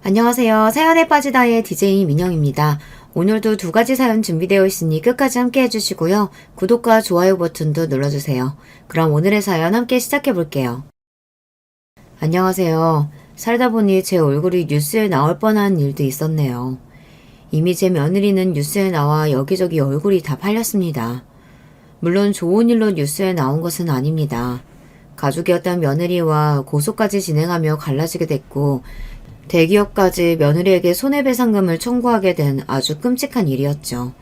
안녕하세요. 사연에 빠지다의 DJ 민영입니다. 오늘도 두 가지 사연 준비되어 있으니 끝까지 함께 해주시고요. 구독과 좋아요 버튼도 눌러주세요. 그럼 오늘의 사연 함께 시작해 볼게요. 안녕하세요. 살다 보니 제 얼굴이 뉴스에 나올 뻔한 일도 있었네요. 이미 제 며느리는 뉴스에 나와 여기저기 얼굴이 다 팔렸습니다. 물론 좋은 일로 뉴스에 나온 것은 아닙니다. 가족이었던 며느리와 고소까지 진행하며 갈라지게 됐고 대기업까지 며느리에게 손해배상금을 청구하게 된 아주 끔찍한 일이었죠.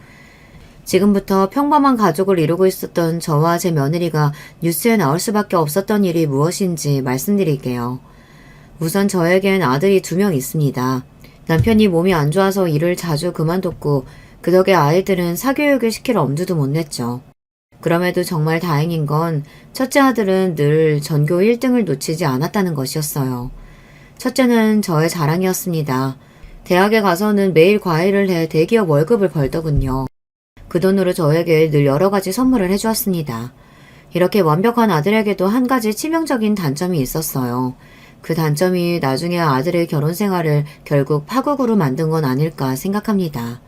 지금부터 평범한 가족을 이루고 있었던 저와 제 며느리가 뉴스에 나올 수밖에 없었던 일이 무엇인지 말씀드릴게요. 우선 저에겐 아들이 2명 있습니다. 남편이 몸이 안 좋아서 일을 자주 그만뒀고 그 덕에 아이들은 사교육을 시킬 엄두도 못 냈죠. 그럼에도 정말 다행인 건 첫째 아들은 늘 전교 1등을 놓치지 않았다는 것이었어요. 첫째는 저의 자랑이었습니다. 대학에 가서는 매일 과외를 해 대기업 월급을 벌더군요. 그 돈으로 저에게 늘 여러 가지 선물을 해주었습니다. 이렇게 완벽한 아들에게도 한 가지 치명적인 단점이 있었어요. 그 단점이 나중에 아들의 결혼 생활을 결국 파국으로 만든 건 아닐까 생각합니다.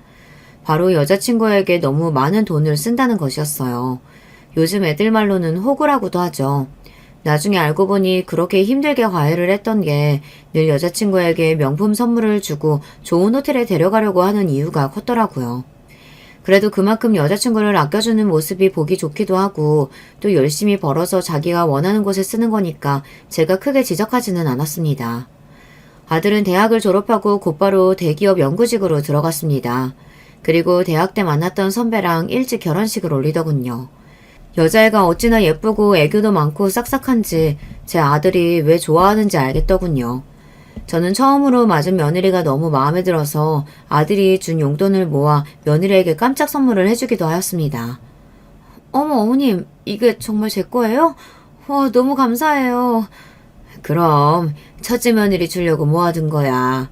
바로 여자친구에게 너무 많은 돈을 쓴다는 것이었어요. 요즘 애들 말로는 호구라고도 하죠. 나중에 알고 보니 그렇게 힘들게 과외를 했던 게 늘 여자친구에게 명품 선물을 주고 좋은 호텔에 데려가려고 하는 이유가 컸더라고요. 그래도 그만큼 여자친구를 아껴주는 모습이 보기 좋기도 하고 또 열심히 벌어서 자기가 원하는 곳에 쓰는 거니까 제가 크게 지적하지는 않았습니다. 아들은 대학을 졸업하고 곧바로 대기업 연구직으로 들어갔습니다. 그리고 대학 때 만났던 선배랑 일찍 결혼식을 올리더군요. 여자애가 어찌나 예쁘고 애교도 많고 싹싹한지 제 아들이 왜 좋아하는지 알겠더군요. 저는 처음으로 맞은 며느리가 너무 마음에 들어서 아들이 준 용돈을 모아 며느리에게 깜짝 선물을 해주기도 하였습니다. 어머 어머님, 이게 정말 제 거예요? 와, 너무 감사해요. 그럼 첫째 며느리 주려고 모아둔 거야.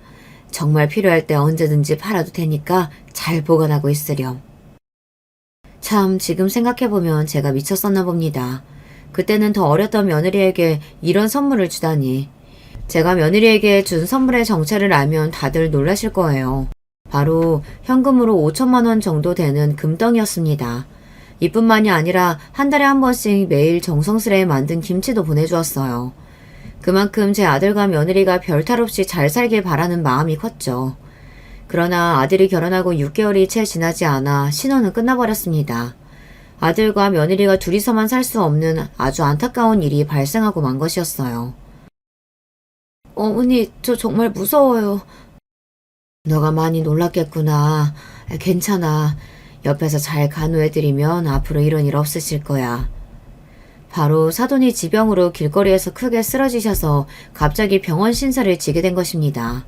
정말 필요할 때 언제든지 팔아도 되니까 잘 보관하고 있으렴. 참 지금 생각해보면 제가 미쳤었나 봅니다. 그때는 더 어렸던 며느리에게 이런 선물을 주다니. 제가 며느리에게 준 선물의 정체를 알면 다들 놀라실 거예요. 바로 현금으로 5천만 원 정도 되는 금덩이였습니다. 이뿐만이 아니라 한 달에 한 번씩 매일 정성스레 만든 김치도 보내주었어요. 그만큼 제 아들과 며느리가 별탈 없이 잘 살길 바라는 마음이 컸죠. 그러나 아들이 결혼하고 6개월이 채 지나지 않아 신혼은 끝나버렸습니다. 아들과 며느리가 둘이서만 살 수 없는 아주 안타까운 일이 발생하고 만 것이었어요. 어머니, 저 정말 무서워요. 너가 많이 놀랐겠구나. 괜찮아. 옆에서 잘 간호해드리면 앞으로 이런 일 없으실 거야. 바로 사돈이 지병으로 길거리에서 크게 쓰러지셔서 갑자기 병원 신세를 지게 된 것입니다.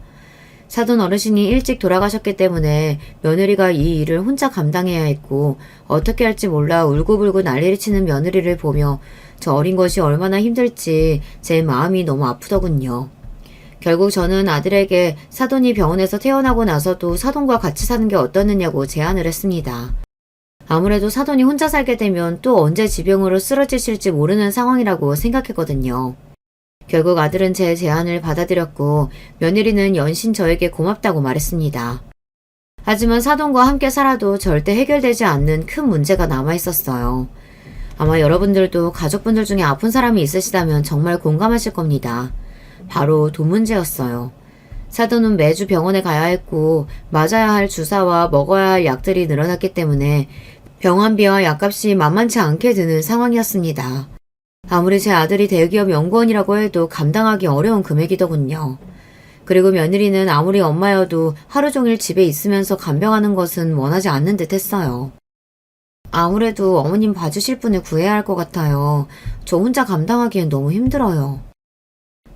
사돈 어르신이 일찍 돌아가셨기 때문에 며느리가 이 일을 혼자 감당해야 했고 어떻게 할지 몰라 울고불고 난리를 치는 며느리를 보며 저 어린 것이 얼마나 힘들지 제 마음이 너무 아프더군요. 결국 저는 아들에게 사돈이 병원에서 퇴원하고 나서도 사돈과 같이 사는 게 어떻느냐고 제안을 했습니다. 아무래도 사돈이 혼자 살게 되면 또 언제 지병으로 쓰러지실지 모르는 상황이라고 생각했거든요. 결국 아들은 제 제안을 받아들였고 며느리는 연신 저에게 고맙다고 말했습니다. 하지만 사돈과 함께 살아도 절대 해결되지 않는 큰 문제가 남아있었어요. 아마 여러분들도 가족분들 중에 아픈 사람이 있으시다면 정말 공감하실 겁니다. 바로 돈 문제였어요. 사돈은 매주 병원에 가야 했고 맞아야 할 주사와 먹어야 할 약들이 늘어났기 때문에 병원비와 약값이 만만치 않게 드는 상황이었습니다. 아무리 제 아들이 대기업 연구원이라고 해도 감당하기 어려운 금액이더군요. 그리고 며느리는 아무리 엄마여도 하루 종일 집에 있으면서 간병하는 것은 원하지 않는 듯 했어요. 아무래도 어머님 봐주실 분을 구해야 할 것 같아요. 저 혼자 감당하기엔 너무 힘들어요.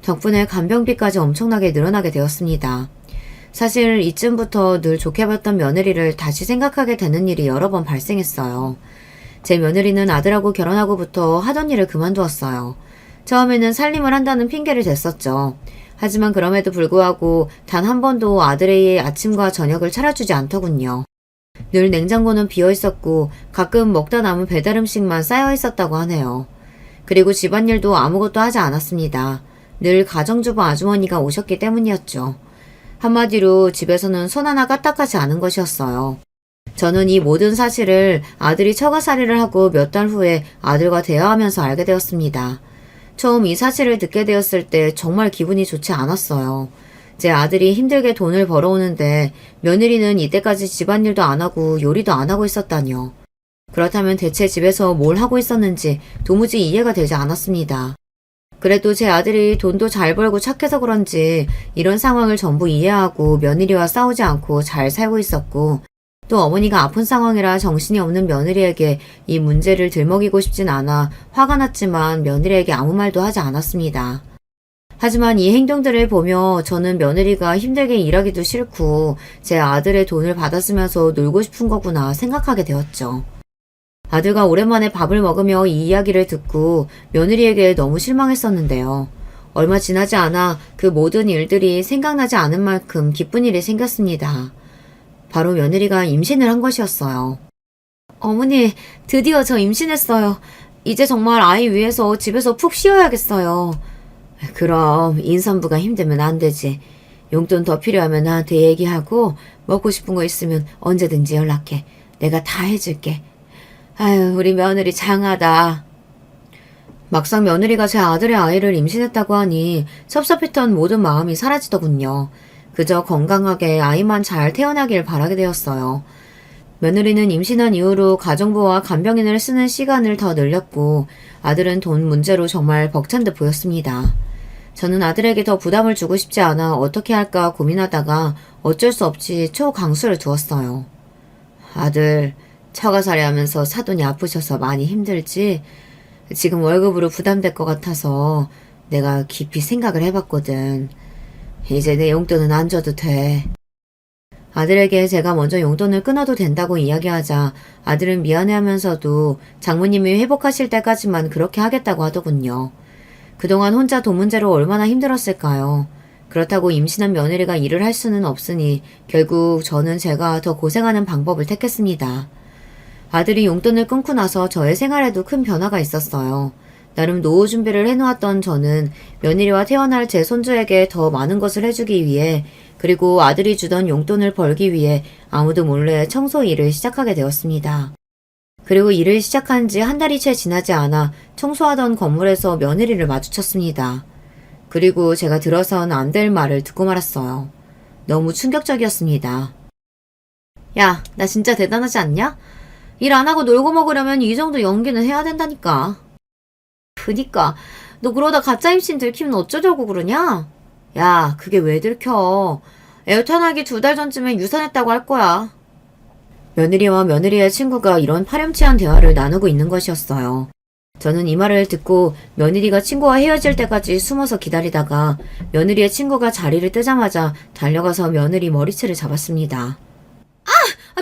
덕분에 간병비까지 엄청나게 늘어나게 되었습니다. 사실 이쯤부터 늘 좋게 봤던 며느리를 다시 생각하게 되는 일이 여러 번 발생했어요. 제 며느리는 아들하고 결혼하고부터 하던 일을 그만두었어요. 처음에는 살림을 한다는 핑계를 댔었죠. 하지만 그럼에도 불구하고 단 한 번도 아들의 아침과 저녁을 차려주지 않더군요. 늘 냉장고는 비어 있었고 가끔 먹다 남은 배달 음식만 쌓여 있었다고 하네요. 그리고 집안일도 아무것도 하지 않았습니다. 늘 가정주부 아주머니가 오셨기 때문이었죠. 한마디로 집에서는 손 하나 까딱하지 않은 것이었어요. 저는 이 모든 사실을 아들이 처가살이를 하고 몇 달 후에 아들과 대화하면서 알게 되었습니다. 처음 이 사실을 듣게 되었을 때 정말 기분이 좋지 않았어요. 제 아들이 힘들게 돈을 벌어오는데 며느리는 이때까지 집안일도 안 하고 요리도 안 하고 있었다니요. 그렇다면 대체 집에서 뭘 하고 있었는지 도무지 이해가 되지 않았습니다. 그래도 제 아들이 돈도 잘 벌고 착해서 그런지 이런 상황을 전부 이해하고 며느리와 싸우지 않고 잘 살고 있었고, 또 어머니가 아픈 상황이라 정신이 없는 며느리에게 이 문제를 들먹이고 싶진 않아 화가 났지만 며느리에게 아무 말도 하지 않았습니다. 하지만 이 행동들을 보며 저는 며느리가 힘들게 일하기도 싫고 제 아들의 돈을 받아쓰면서 놀고 싶은 거구나 생각하게 되었죠. 아들과 오랜만에 밥을 먹으며 이 이야기를 듣고 며느리에게 너무 실망했었는데요. 얼마 지나지 않아 그 모든 일들이 생각나지 않은 만큼 기쁜 일이 생겼습니다. 바로 며느리가 임신을 한 것이었어요. 어머니, 드디어 저 임신했어요. 이제 정말 아이 위해서 집에서 푹 쉬어야겠어요. 그럼 임산부가 힘들면 안 되지. 용돈 더 필요하면 나한테 얘기하고 먹고 싶은 거 있으면 언제든지 연락해. 내가 다 해줄게. 아유, 우리 며느리 장하다. 막상 며느리가 제 아들의 아이를 임신했다고 하니 섭섭했던 모든 마음이 사라지더군요. 그저 건강하게 아이만 잘 태어나길 바라게 되었어요. 며느리는 임신한 이후로 가정부와 간병인을 쓰는 시간을 더 늘렸고 아들은 돈 문제로 정말 벅찬 듯 보였습니다. 저는 아들에게 더 부담을 주고 싶지 않아 어떻게 할까 고민하다가 어쩔 수 없이 초강수를 두었어요. 아들, 처가살이 하면서 사돈이 아프셔서 많이 힘들지? 지금 월급으로 부담될 것 같아서 내가 깊이 생각을 해봤거든. 이제 내 용돈은 안 줘도 돼. 아들에게 제가 먼저 용돈을 끊어도 된다고 이야기하자 아들은 미안해하면서도 장모님이 회복하실 때까지만 그렇게 하겠다고 하더군요. 그동안 혼자 돈 문제로 얼마나 힘들었을까요? 그렇다고 임신한 며느리가 일을 할 수는 없으니 결국 저는 제가 더 고생하는 방법을 택했습니다. 아들이 용돈을 끊고 나서 저의 생활에도 큰 변화가 있었어요. 나름 노후 준비를 해놓았던 저는 며느리와 태어날 제 손주에게 더 많은 것을 해주기 위해, 그리고 아들이 주던 용돈을 벌기 위해 아무도 몰래 청소 일을 시작하게 되었습니다. 그리고 일을 시작한 지 한 달이 채 지나지 않아 청소하던 건물에서 며느리를 마주쳤습니다. 그리고 제가 들어선 안 될 말을 듣고 말았어요. 너무 충격적이었습니다. 야, 나 진짜 대단하지 않냐? 일 안 하고 놀고 먹으려면 이 정도 연기는 해야 된다니까. 그니까 너 그러다 가짜 임신 들키면 어쩌려고 그러냐? 야, 그게 왜 들켜? 애 태어나기 2달 전쯤에 유산했다고 할 거야. 며느리와 며느리의 친구가 이런 파렴치한 대화를 나누고 있는 것이었어요. 저는 이 말을 듣고 며느리가 친구와 헤어질 때까지 숨어서 기다리다가 며느리의 친구가 자리를 뜨자마자 달려가서 며느리 머리채를 잡았습니다.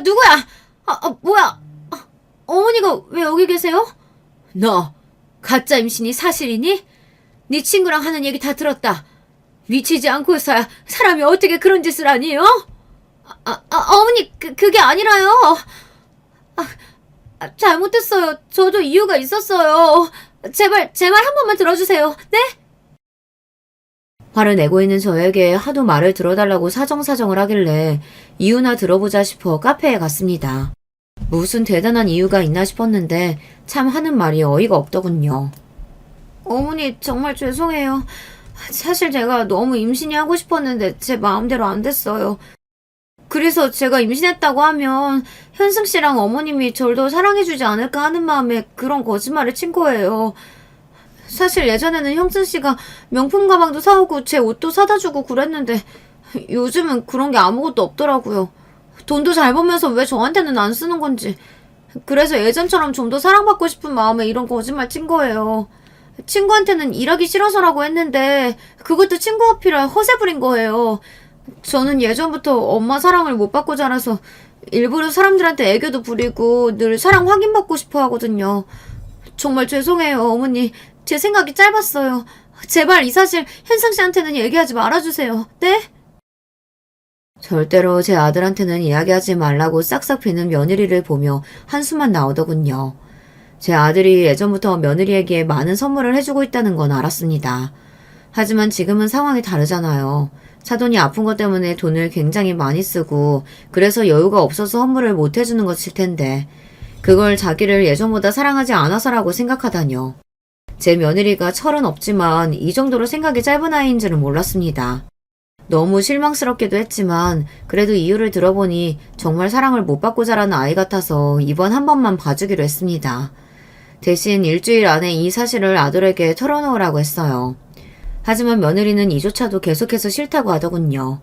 누구야? 뭐야? 어머니가 왜 여기 계세요? 너 가짜 임신이 사실이니? 네 친구랑 하는 얘기 다 들었다. 미치지 않고서야 사람이 어떻게 그런 짓을 하니, 어? 어머니, 그게 아니라요. 잘못했어요. 저도 이유가 있었어요. 제발, 제 말 한 번만 들어주세요. 네? 화를 내고 있는 저에게 하도 말을 들어달라고 사정사정을 하길래 이유나 들어보자 싶어 카페에 갔습니다. 무슨 대단한 이유가 있나 싶었는데 참 하는 말이 어이가 없더군요. 어머니, 정말 죄송해요. 사실 제가 너무 임신이 하고 싶었는데 제 마음대로 안 됐어요. 그래서 제가 임신했다고 하면 현승 씨랑 어머님이 저를 더 사랑해주지 않을까 하는 마음에 그런 거짓말을 친 거예요. 사실 예전에는 형승 씨가 명품 가방도 사오고 제 옷도 사다 주고 그랬는데 요즘은 그런 게 아무것도 없더라고요. 돈도 잘 벌면서 왜 저한테는 안 쓰는 건지. 그래서 예전처럼 좀 더 사랑받고 싶은 마음에 이런 거짓말 친 거예요. 친구한테는 일하기 싫어서라고 했는데 그것도 친구 어필에 허세 부린 거예요. 저는 예전부터 엄마 사랑을 못 받고 자라서 일부러 사람들한테 애교도 부리고 늘 사랑 확인받고 싶어 하거든요. 정말 죄송해요, 어머니. 제 생각이 짧았어요. 제발 이 사실 현상 씨한테는 얘기하지 말아주세요. 네? 절대로 제 아들한테는 이야기하지 말라고 싹싹 비는 며느리를 보며 한숨만 나오더군요. 제 아들이 예전부터 며느리에게 많은 선물을 해주고 있다는 건 알았습니다. 하지만 지금은 상황이 다르잖아요. 사돈이 아픈 것 때문에 돈을 굉장히 많이 쓰고 그래서 여유가 없어서 선물을 못 해주는 것일 텐데 그걸 자기를 예전보다 사랑하지 않아서라고 생각하다뇨. 제 며느리가 철은 없지만 이 정도로 생각이 짧은 아이인 줄은 몰랐습니다. 너무 실망스럽기도 했지만 그래도 이유를 들어보니 정말 사랑을 못 받고 자라는 아이 같아서 이번 한 번만 봐주기로 했습니다. 대신 일주일 안에 이 사실을 아들에게 털어놓으라고 했어요. 하지만 며느리는 이조차도 계속해서 싫다고 하더군요.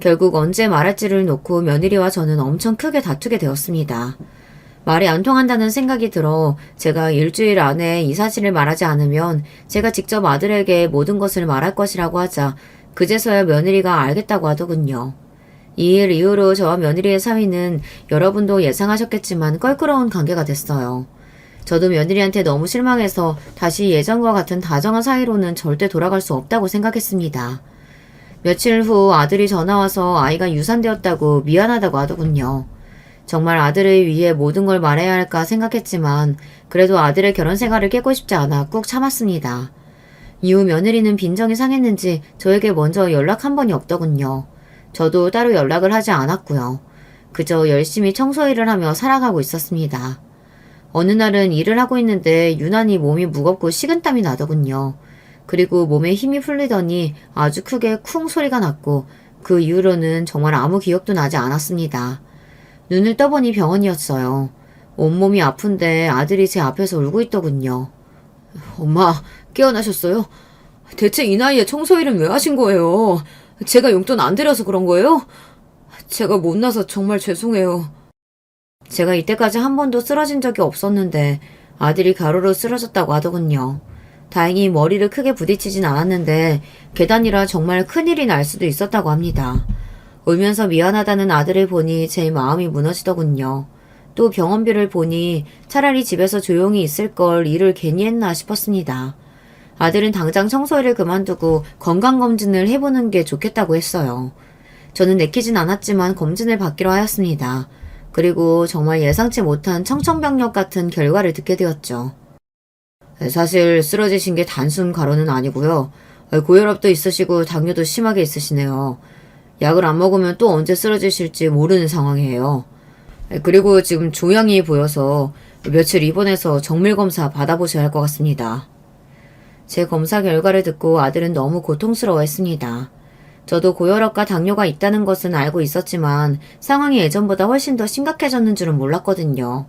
결국 언제 말할지를 놓고 며느리와 저는 엄청 크게 다투게 되었습니다. 말이 안 통한다는 생각이 들어 제가 일주일 안에 이 사실을 말하지 않으면 제가 직접 아들에게 모든 것을 말할 것이라고 하자 그제서야 며느리가 알겠다고 하더군요. 이 일 이후로 저와 며느리의 사이는 여러분도 예상하셨겠지만 껄끄러운 관계가 됐어요. 저도 며느리한테 너무 실망해서 다시 예전과 같은 다정한 사이로는 절대 돌아갈 수 없다고 생각했습니다. 며칠 후 아들이 전화와서 아이가 유산되었다고 미안하다고 하더군요. 정말 아들을 위해 모든 걸 말해야 할까 생각했지만 그래도 아들의 결혼 생활을 깨고 싶지 않아 꾹 참았습니다. 이후 며느리는 빈정이 상했는지 저에게 먼저 연락 한 번이 없더군요. 저도 따로 연락을 하지 않았고요. 그저 열심히 청소 일을 하며 살아가고 있었습니다. 어느 날은 일을 하고 있는데 유난히 몸이 무겁고 식은땀이 나더군요. 그리고 몸에 힘이 풀리더니 아주 크게 쿵 소리가 났고 그 이후로는 정말 아무 기억도 나지 않았습니다. 눈을 떠보니 병원이었어요. 온몸이 아픈데 아들이 제 앞에서 울고 있더군요. 엄마, 깨어나셨어요? 대체 이 나이에 청소일은 왜 하신 거예요? 제가 용돈 안 드려서 그런 거예요? 제가 못나서 정말 죄송해요. 제가 이때까지 한 번도 쓰러진 적이 없었는데 아들이 가로로 쓰러졌다고 하더군요. 다행히 머리를 크게 부딪히진 않았는데 계단이라 정말 큰일이 날 수도 있었다고 합니다. 울면서 미안하다는 아들을 보니 제 마음이 무너지더군요. 또 병원비를 보니 차라리 집에서 조용히 있을 걸 일을 괜히 했나 싶었습니다. 아들은 당장 청소일을 그만두고 건강검진을 해보는 게 좋겠다고 했어요. 저는 내키진 않았지만 검진을 받기로 하였습니다. 그리고 정말 예상치 못한 청천벽력 같은 결과를 듣게 되었죠. 사실 쓰러지신 게 단순 가로는 아니고요. 고혈압도 있으시고 당뇨도 심하게 있으시네요. 약을 안 먹으면 또 언제 쓰러지실지 모르는 상황이에요. 그리고 지금 종양이 보여서 며칠 입원해서 정밀검사 받아보셔야 할 것 같습니다. 제 검사 결과를 듣고 아들은 너무 고통스러워했습니다. 저도 고혈압과 당뇨가 있다는 것은 알고 있었지만 상황이 예전보다 훨씬 더 심각해졌는 줄은 몰랐거든요.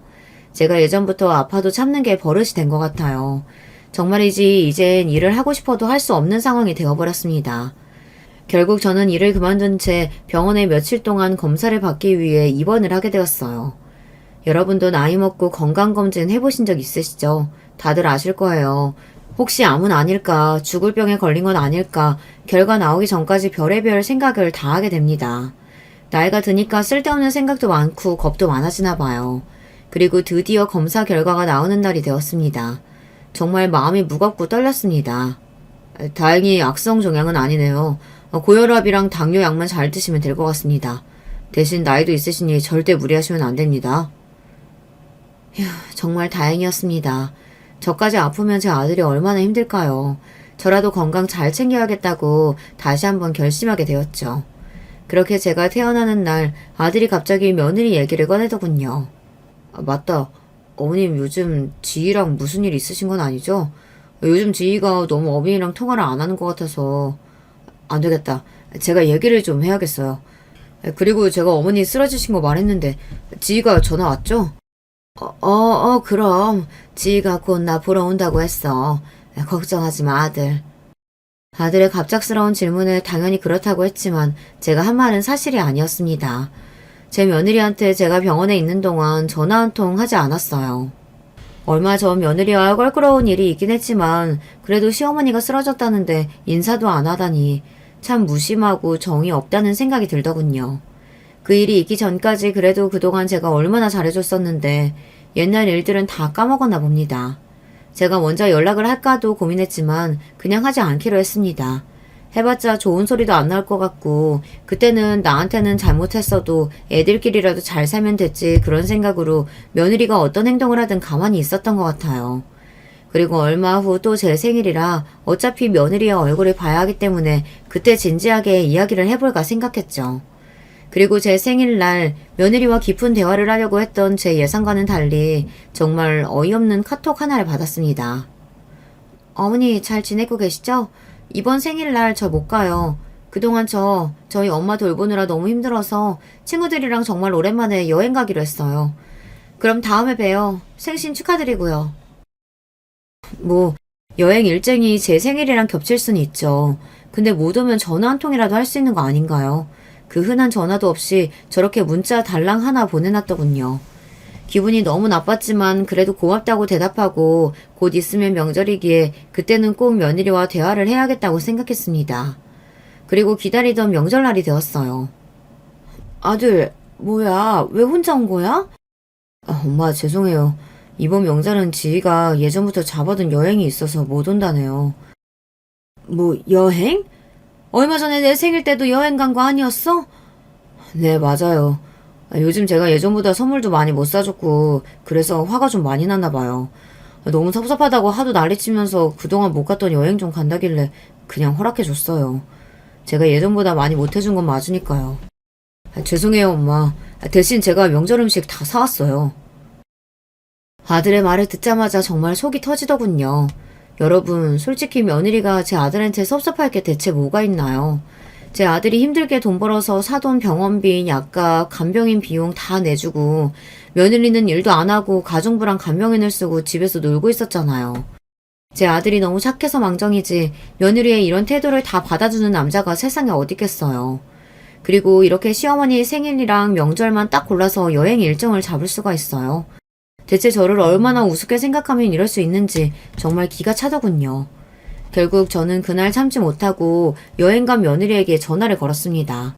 제가 예전부터 아파도 참는 게 버릇이 된 것 같아요. 정말이지 이젠 일을 하고 싶어도 할 수 없는 상황이 되어버렸습니다. 결국 저는 일을 그만둔 채 병원에 며칠 동안 검사를 받기 위해 입원을 하게 되었어요. 여러분도 나이 먹고 건강검진 해보신 적 있으시죠? 다들 아실 거예요. 혹시 암은 아닐까, 죽을 병에 걸린 건 아닐까, 결과 나오기 전까지 별의별 생각을 다 하게 됩니다. 나이가 드니까 쓸데없는 생각도 많고 겁도 많아지나 봐요. 그리고 드디어 검사 결과가 나오는 날이 되었습니다. 정말 마음이 무겁고 떨렸습니다. 다행히 악성 종양은 아니네요. 고혈압이랑 당뇨 약만 잘 드시면 될 것 같습니다. 대신 나이도 있으시니 절대 무리하시면 안 됩니다. 휴, 정말 다행이었습니다. 저까지 아프면 제 아들이 얼마나 힘들까요? 저라도 건강 잘 챙겨야겠다고 다시 한번 결심하게 되었죠. 그렇게 제가 태어나는 날 아들이 갑자기 며느리 얘기를 꺼내더군요. 맞다. 어머님 요즘 지희랑 무슨 일 있으신 건 아니죠? 요즘 지희가 너무 어머니랑 통화를 안 하는 것 같아서 안 되겠다. 제가 얘기를 좀 해야겠어요. 그리고 제가 어머니 쓰러지신 거 말했는데 지희가 전화 왔죠? 그럼 지희가 곧 나 보러 온다고 했어. 걱정하지 마, 아들. 아들의 갑작스러운 질문에 당연히 그렇다고 했지만 제가 한 말은 사실이 아니었습니다. 제 며느리한테 제가 병원에 있는 동안 전화 한 통 하지 않았어요. 얼마 전 며느리와 껄끄러운 일이 있긴 했지만 그래도 시어머니가 쓰러졌다는데 인사도 안 하다니 참 무심하고 정이 없다는 생각이 들더군요. 그 일이 있기 전까지 그래도 그동안 제가 얼마나 잘해줬었는데 옛날 일들은 다 까먹었나 봅니다. 제가 먼저 연락을 할까도 고민했지만 그냥 하지 않기로 했습니다. 해봤자 좋은 소리도 안 나올 것 같고 그때는 나한테는 잘못했어도 애들끼리라도 잘 살면 됐지 그런 생각으로 며느리가 어떤 행동을 하든 가만히 있었던 것 같아요. 그리고 얼마 후 또 제 생일이라 어차피 며느리의 얼굴을 봐야 하기 때문에 그때 진지하게 이야기를 해볼까 생각했죠. 그리고 제 생일날 며느리와 깊은 대화를 하려고 했던 제 예상과는 달리 정말 어이없는 카톡 하나를 받았습니다. 어머니 잘 지내고 계시죠? 이번 생일날 저 못 가요. 그동안 저희 엄마 돌보느라 너무 힘들어서 친구들이랑 정말 오랜만에 여행 가기로 했어요. 그럼 다음에 봬요. 생신 축하드리고요. 뭐, 여행 일정이 제 생일이랑 겹칠 수는 있죠. 근데 못 오면 전화 한 통이라도 할 수 있는 거 아닌가요? 그 흔한 전화도 없이 저렇게 문자 달랑 하나 보내놨더군요. 기분이 너무 나빴지만 그래도 고맙다고 대답하고 곧 있으면 명절이기에 그때는 꼭 며느리와 대화를 해야겠다고 생각했습니다. 그리고 기다리던 명절날이 되었어요. 아들, 뭐야? 왜 혼자 온 거야? 엄마, 죄송해요. 이번 명절은 지희가 예전부터 잡아둔 여행이 있어서 못 온다네요. 뭐, 여행? 얼마 전에 내 생일 때도 여행 간 거 아니었어? 네, 맞아요. 요즘 제가 예전보다 선물도 많이 못 사줬고, 그래서 화가 좀 많이 났나 봐요. 너무 섭섭하다고 하도 난리치면서 그동안 못 갔던 여행 좀 간다길래 그냥 허락해줬어요. 제가 예전보다 많이 못 해준 건 맞으니까요. 죄송해요, 엄마. 대신 제가 명절 음식 다 사왔어요. 아들의 말을 듣자마자 정말 속이 터지더군요. 여러분, 솔직히 며느리가 제 아들한테 섭섭할 게 대체 뭐가 있나요? 제 아들이 힘들게 돈 벌어서 사돈 병원비, 약값, 간병인 비용 다 내주고 며느리는 일도 안 하고 가정부랑 간병인을 쓰고 집에서 놀고 있었잖아요. 제 아들이 너무 착해서 망정이지 며느리의 이런 태도를 다 받아주는 남자가 세상에 어딨겠어요. 그리고 이렇게 시어머니 생일이랑 명절만 딱 골라서 여행 일정을 잡을 수가 있어요. 대체 저를 얼마나 우습게 생각하면 이럴 수 있는지 정말 기가 차더군요. 결국 저는 그날 참지 못하고 여행 간 며느리에게 전화를 걸었습니다.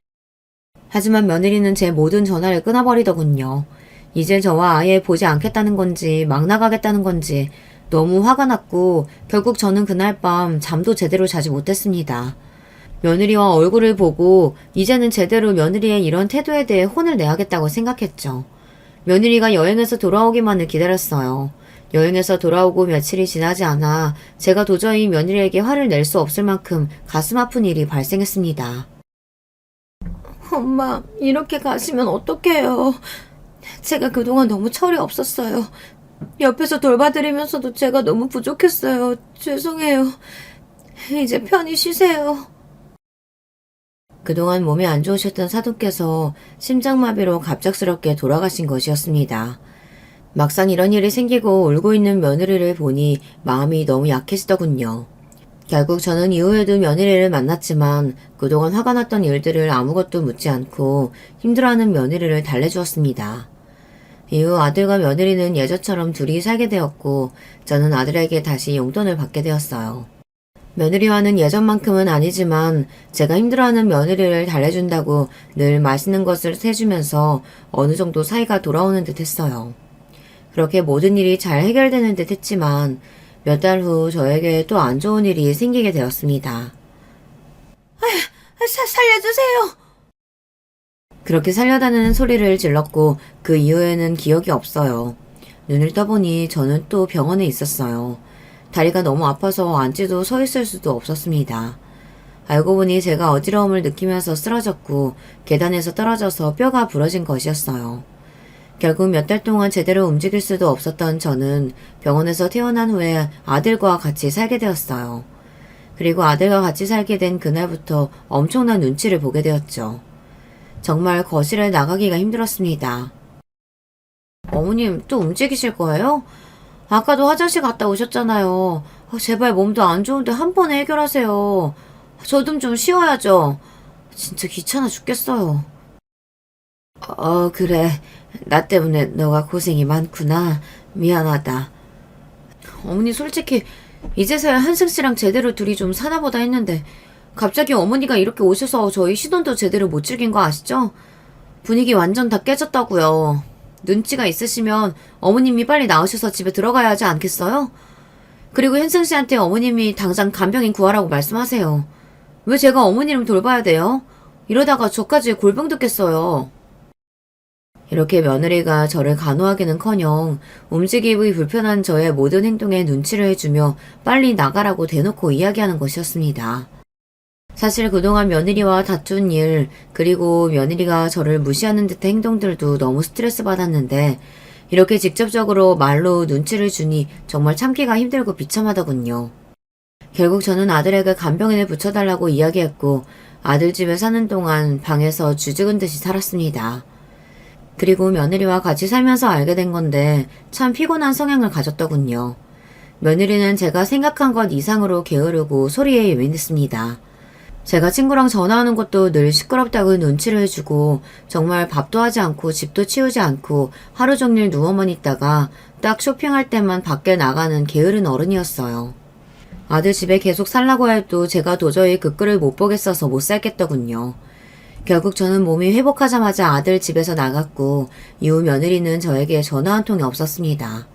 하지만 며느리는 제 모든 전화를 끊어버리더군요. 이제 저와 아예 보지 않겠다는 건지 막 나가겠다는 건지 너무 화가 났고 결국 저는 그날 밤 잠도 제대로 자지 못했습니다. 며느리와 얼굴을 보고 이제는 제대로 며느리의 이런 태도에 대해 혼을 내야겠다고 생각했죠. 며느리가 여행에서 돌아오기만을 기다렸어요. 여행에서 돌아오고 며칠이 지나지 않아 제가 도저히 며느리에게 화를 낼 수 없을 만큼 가슴 아픈 일이 발생했습니다. 엄마, 이렇게 가시면 어떡해요. 제가 그동안 너무 철이 없었어요. 옆에서 돌봐드리면서도 제가 너무 부족했어요. 죄송해요. 이제 편히 쉬세요. 그동안 몸이 안 좋으셨던 사돈께서 심장마비로 갑작스럽게 돌아가신 것이었습니다. 막상 이런 일이 생기고 울고 있는 며느리를 보니 마음이 너무 약해지더군요. 결국 저는 이후에도 며느리를 만났지만 그동안 화가 났던 일들을 아무것도 묻지 않고 힘들어하는 며느리를 달래주었습니다. 이후 아들과 며느리는 예전처럼 둘이 살게 되었고 저는 아들에게 다시 용돈을 받게 되었어요. 며느리와는 예전만큼은 아니지만 제가 힘들어하는 며느리를 달래준다고 늘 맛있는 것을 해주면서 어느 정도 사이가 돌아오는 듯 했어요. 그렇게 모든 일이 잘 해결되는 듯 했지만 몇 달 후 저에게 또 안 좋은 일이 생기게 되었습니다. 살려주세요! 그렇게 살려다는 소리를 질렀고 그 이후에는 기억이 없어요. 눈을 떠보니 저는 또 병원에 있었어요. 다리가 너무 아파서 앉지도 서 있을 수도 없었습니다. 알고 보니 제가 어지러움을 느끼면서 쓰러졌고 계단에서 떨어져서 뼈가 부러진 것이었어요. 결국 몇 달 동안 제대로 움직일 수도 없었던 저는 병원에서 퇴원한 후에 아들과 같이 살게 되었어요. 그리고 아들과 같이 살게 된 그날부터 엄청난 눈치를 보게 되었죠. 정말 거실에 나가기가 힘들었습니다. 어머님 또 움직이실 거예요? 아까도 화장실 갔다 오셨잖아요. 제발 몸도 안 좋은데 한 번에 해결하세요. 저 좀 쉬어야죠. 진짜 귀찮아 죽겠어요. 그래. 나 때문에 너가 고생이 많구나. 미안하다. 어머니 솔직히 이제서야 한승 씨랑 제대로 둘이 좀 사나보다 했는데 갑자기 어머니가 이렇게 오셔서 저희 시돈도 제대로 못 즐긴 거 아시죠? 분위기 완전 다 깨졌다고요. 눈치가 있으시면 어머님이 빨리 나오셔서 집에 들어가야 하지 않겠어요? 그리고 현승 씨한테 어머님이 당장 간병인 구하라고 말씀하세요. 왜 제가 어머니를 돌봐야 돼요? 이러다가 저까지 골병 듣겠어요. 이렇게 며느리가 저를 간호하기는커녕 움직이기 불편한 저의 모든 행동에 눈치를 해주며 빨리 나가라고 대놓고 이야기하는 것이었습니다. 사실 그동안 며느리와 다툰 일, 그리고 며느리가 저를 무시하는 듯한 행동들도 너무 스트레스 받았는데 이렇게 직접적으로 말로 눈치를 주니 정말 참기가 힘들고 비참하더군요. 결국 저는 아들에게 간병인을 붙여달라고 이야기했고 아들 집에 사는 동안 방에서 쥐죽은 듯이 살았습니다. 그리고 며느리와 같이 살면서 알게 된 건데 참 피곤한 성향을 가졌더군요. 며느리는 제가 생각한 것 이상으로 게으르고 소리에 예민했습니다. 제가 친구랑 전화하는 것도 늘 시끄럽다고 눈치를 해주고 정말 밥도 하지 않고 집도 치우지 않고 하루 종일 누워만 있다가 딱 쇼핑할 때만 밖에 나가는 게으른 어른이었어요. 아들 집에 계속 살라고 해도 제가 도저히 그 꼴을 못 보겠어서 못 살겠더군요. 결국 저는 몸이 회복하자마자 아들 집에서 나갔고 이후 며느리는 저에게 전화 한 통이 없었습니다.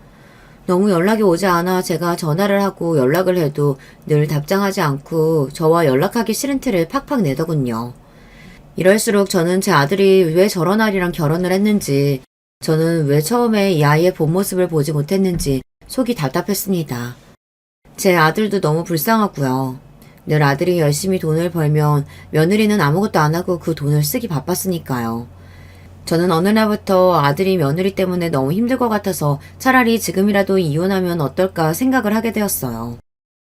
너무 연락이 오지 않아 제가 전화를 하고 연락을 해도 늘 답장하지 않고 저와 연락하기 싫은 티를 팍팍 내더군요. 이럴수록 저는 제 아들이 왜 저런 아이랑 결혼을 했는지, 저는 왜 처음에 이 아이의 본 모습을 보지 못했는지 속이 답답했습니다. 제 아들도 너무 불쌍하고요. 늘 아들이 열심히 돈을 벌면 며느리는 아무것도 안 하고 그 돈을 쓰기 바빴으니까요. 저는 어느 날부터 아들이 며느리 때문에 너무 힘들 것 같아서 차라리 지금이라도 이혼하면 어떨까 생각을 하게 되었어요.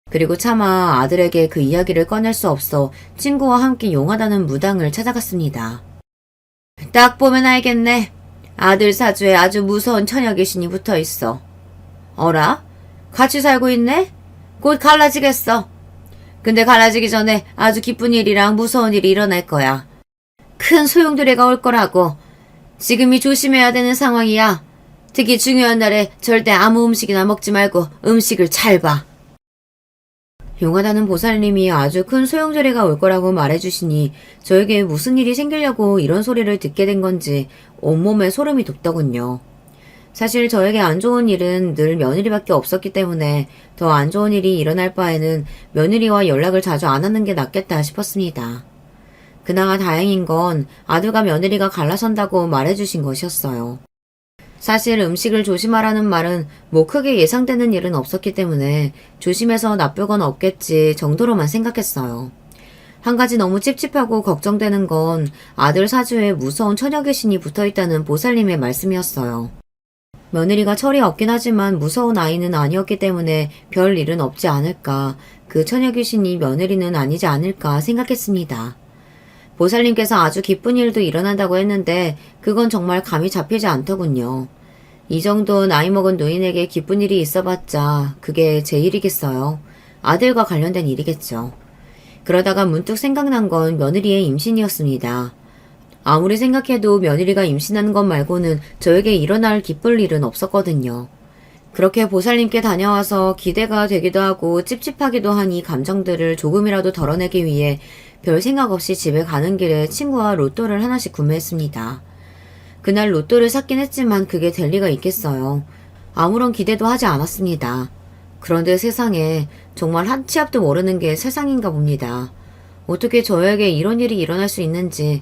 그리고 차마 아들에게 그 이야기를 꺼낼 수 없어 친구와 함께 용하다는 무당을 찾아갔습니다. 딱 보면 알겠네. 아들 사주에 아주 무서운 처녀 귀신이 붙어 있어. 어라? 같이 살고 있네? 곧 갈라지겠어. 근데 갈라지기 전에 아주 기쁜 일이랑 무서운 일이 일어날 거야. 큰 소용돌이가 올 거라고. 지금이 조심해야 되는 상황이야. 특히 중요한 날에 절대 아무 음식이나 먹지 말고 음식을 잘 봐. 용하다는 보살님이 아주 큰 소용돌이가 올 거라고 말해주시니 저에게 무슨 일이 생기려고 이런 소리를 듣게 된 건지 온몸에 소름이 돋더군요. 사실 저에게 안 좋은 일은 늘 며느리밖에 없었기 때문에 더 안 좋은 일이 일어날 바에는 며느리와 연락을 자주 안 하는 게 낫겠다 싶었습니다. 그나마 다행인 건 아들과 며느리가 갈라선다고 말해주신 것이었어요. 사실 음식을 조심하라는 말은 뭐 크게 예상되는 일은 없었기 때문에 조심해서 나쁠 건 없겠지 정도로만 생각했어요. 한 가지 너무 찝찝하고 걱정되는 건 아들 사주에 무서운 처녀 귀신이 붙어있다는 보살님의 말씀이었어요. 며느리가 철이 없긴 하지만 무서운 아이는 아니었기 때문에 별 일은 없지 않을까, 그 처녀 귀신이 며느리는 아니지 않을까 생각했습니다. 보살님께서 아주 기쁜 일도 일어난다고 했는데 그건 정말 감이 잡히지 않더군요. 이 정도 나이 먹은 노인에게 기쁜 일이 있어봤자 그게 제 일이겠어요. 아들과 관련된 일이겠죠. 그러다가 문득 생각난 건 며느리의 임신이었습니다. 아무리 생각해도 며느리가 임신하는 것 말고는 저에게 일어날 기쁠 일은 없었거든요. 그렇게 보살님께 다녀와서 기대가 되기도 하고 찝찝하기도 한 이 감정들을 조금이라도 덜어내기 위해 별 생각 없이 집에 가는 길에 친구와 로또를 하나씩 구매했습니다. 그날 로또를 샀긴 했지만 그게 될 리가 있겠어요. 아무런 기대도 하지 않았습니다. 그런데 세상에 정말 한 치 앞도 모르는 게 세상인가 봅니다. 어떻게 저에게 이런 일이 일어날 수 있는지.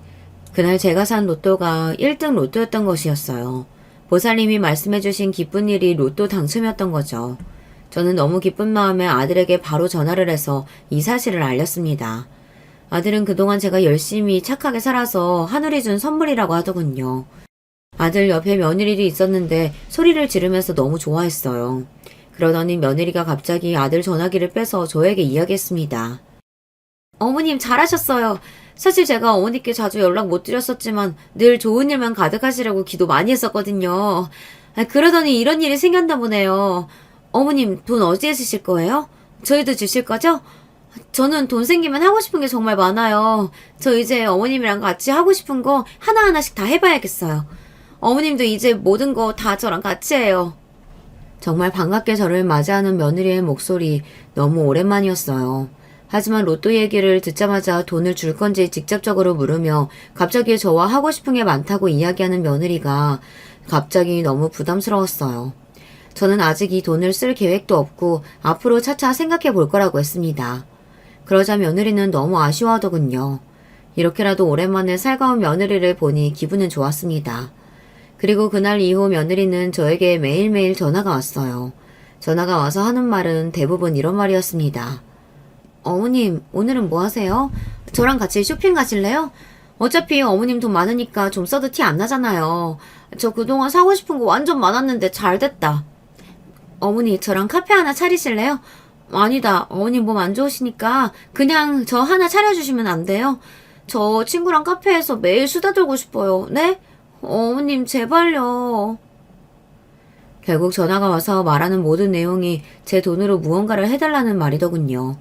그날 제가 산 로또가 1등 로또였던 것이었어요. 보살님이 말씀해주신 기쁜 일이 로또 당첨이었던 거죠. 저는 너무 기쁜 마음에 아들에게 바로 전화를 해서 이 사실을 알렸습니다. 아들은 그동안 제가 열심히 착하게 살아서 하늘이 준 선물이라고 하더군요. 아들 옆에 며느리도 있었는데 소리를 지르면서 너무 좋아했어요. 그러더니 며느리가 갑자기 아들 전화기를 빼서 저에게 이야기했습니다. 어머님 잘하셨어요. 사실 제가 어머니께 자주 연락 못 드렸었지만 늘 좋은 일만 가득하시라고 기도 많이 했었거든요. 그러더니 이런 일이 생겼나 보네요. 어머님 돈 어디에 쓰실 거예요? 저희도 주실 거죠? 저는 돈 생기면 하고 싶은 게 정말 많아요. 저 이제 어머님이랑 같이 하고 싶은 거 하나하나씩 다 해봐야겠어요. 어머님도 이제 모든 거 다 저랑 같이 해요. 정말 반갑게 저를 맞이하는 며느리의 목소리 너무 오랜만이었어요. 하지만 로또 얘기를 듣자마자 돈을 줄 건지 직접적으로 물으며 갑자기 저와 하고 싶은 게 많다고 이야기하는 며느리가 갑자기 너무 부담스러웠어요. 저는 아직 이 돈을 쓸 계획도 없고 앞으로 차차 생각해 볼 거라고 했습니다. 그러자 며느리는 너무 아쉬워하더군요. 이렇게라도 오랜만에 살가운 며느리를 보니 기분은 좋았습니다. 그리고 그날 이후 며느리는 저에게 매일매일 전화가 왔어요. 전화가 와서 하는 말은 대부분 이런 말이었습니다. 어머님, 오늘은 뭐 하세요? 저랑 같이 쇼핑 가실래요? 어차피 어머님 돈 많으니까 좀 써도 티 안 나잖아요. 저 그동안 사고 싶은 거 완전 많았는데 잘 됐다. 어머니, 저랑 카페 하나 차리실래요? 아니다. 어머님 몸 안 좋으시니까 그냥 저 하나 차려주시면 안 돼요? 저 친구랑 카페에서 매일 수다 떨고 싶어요. 네? 어머님, 제발요. 결국 전화가 와서 말하는 모든 내용이 제 돈으로 무언가를 해달라는 말이더군요.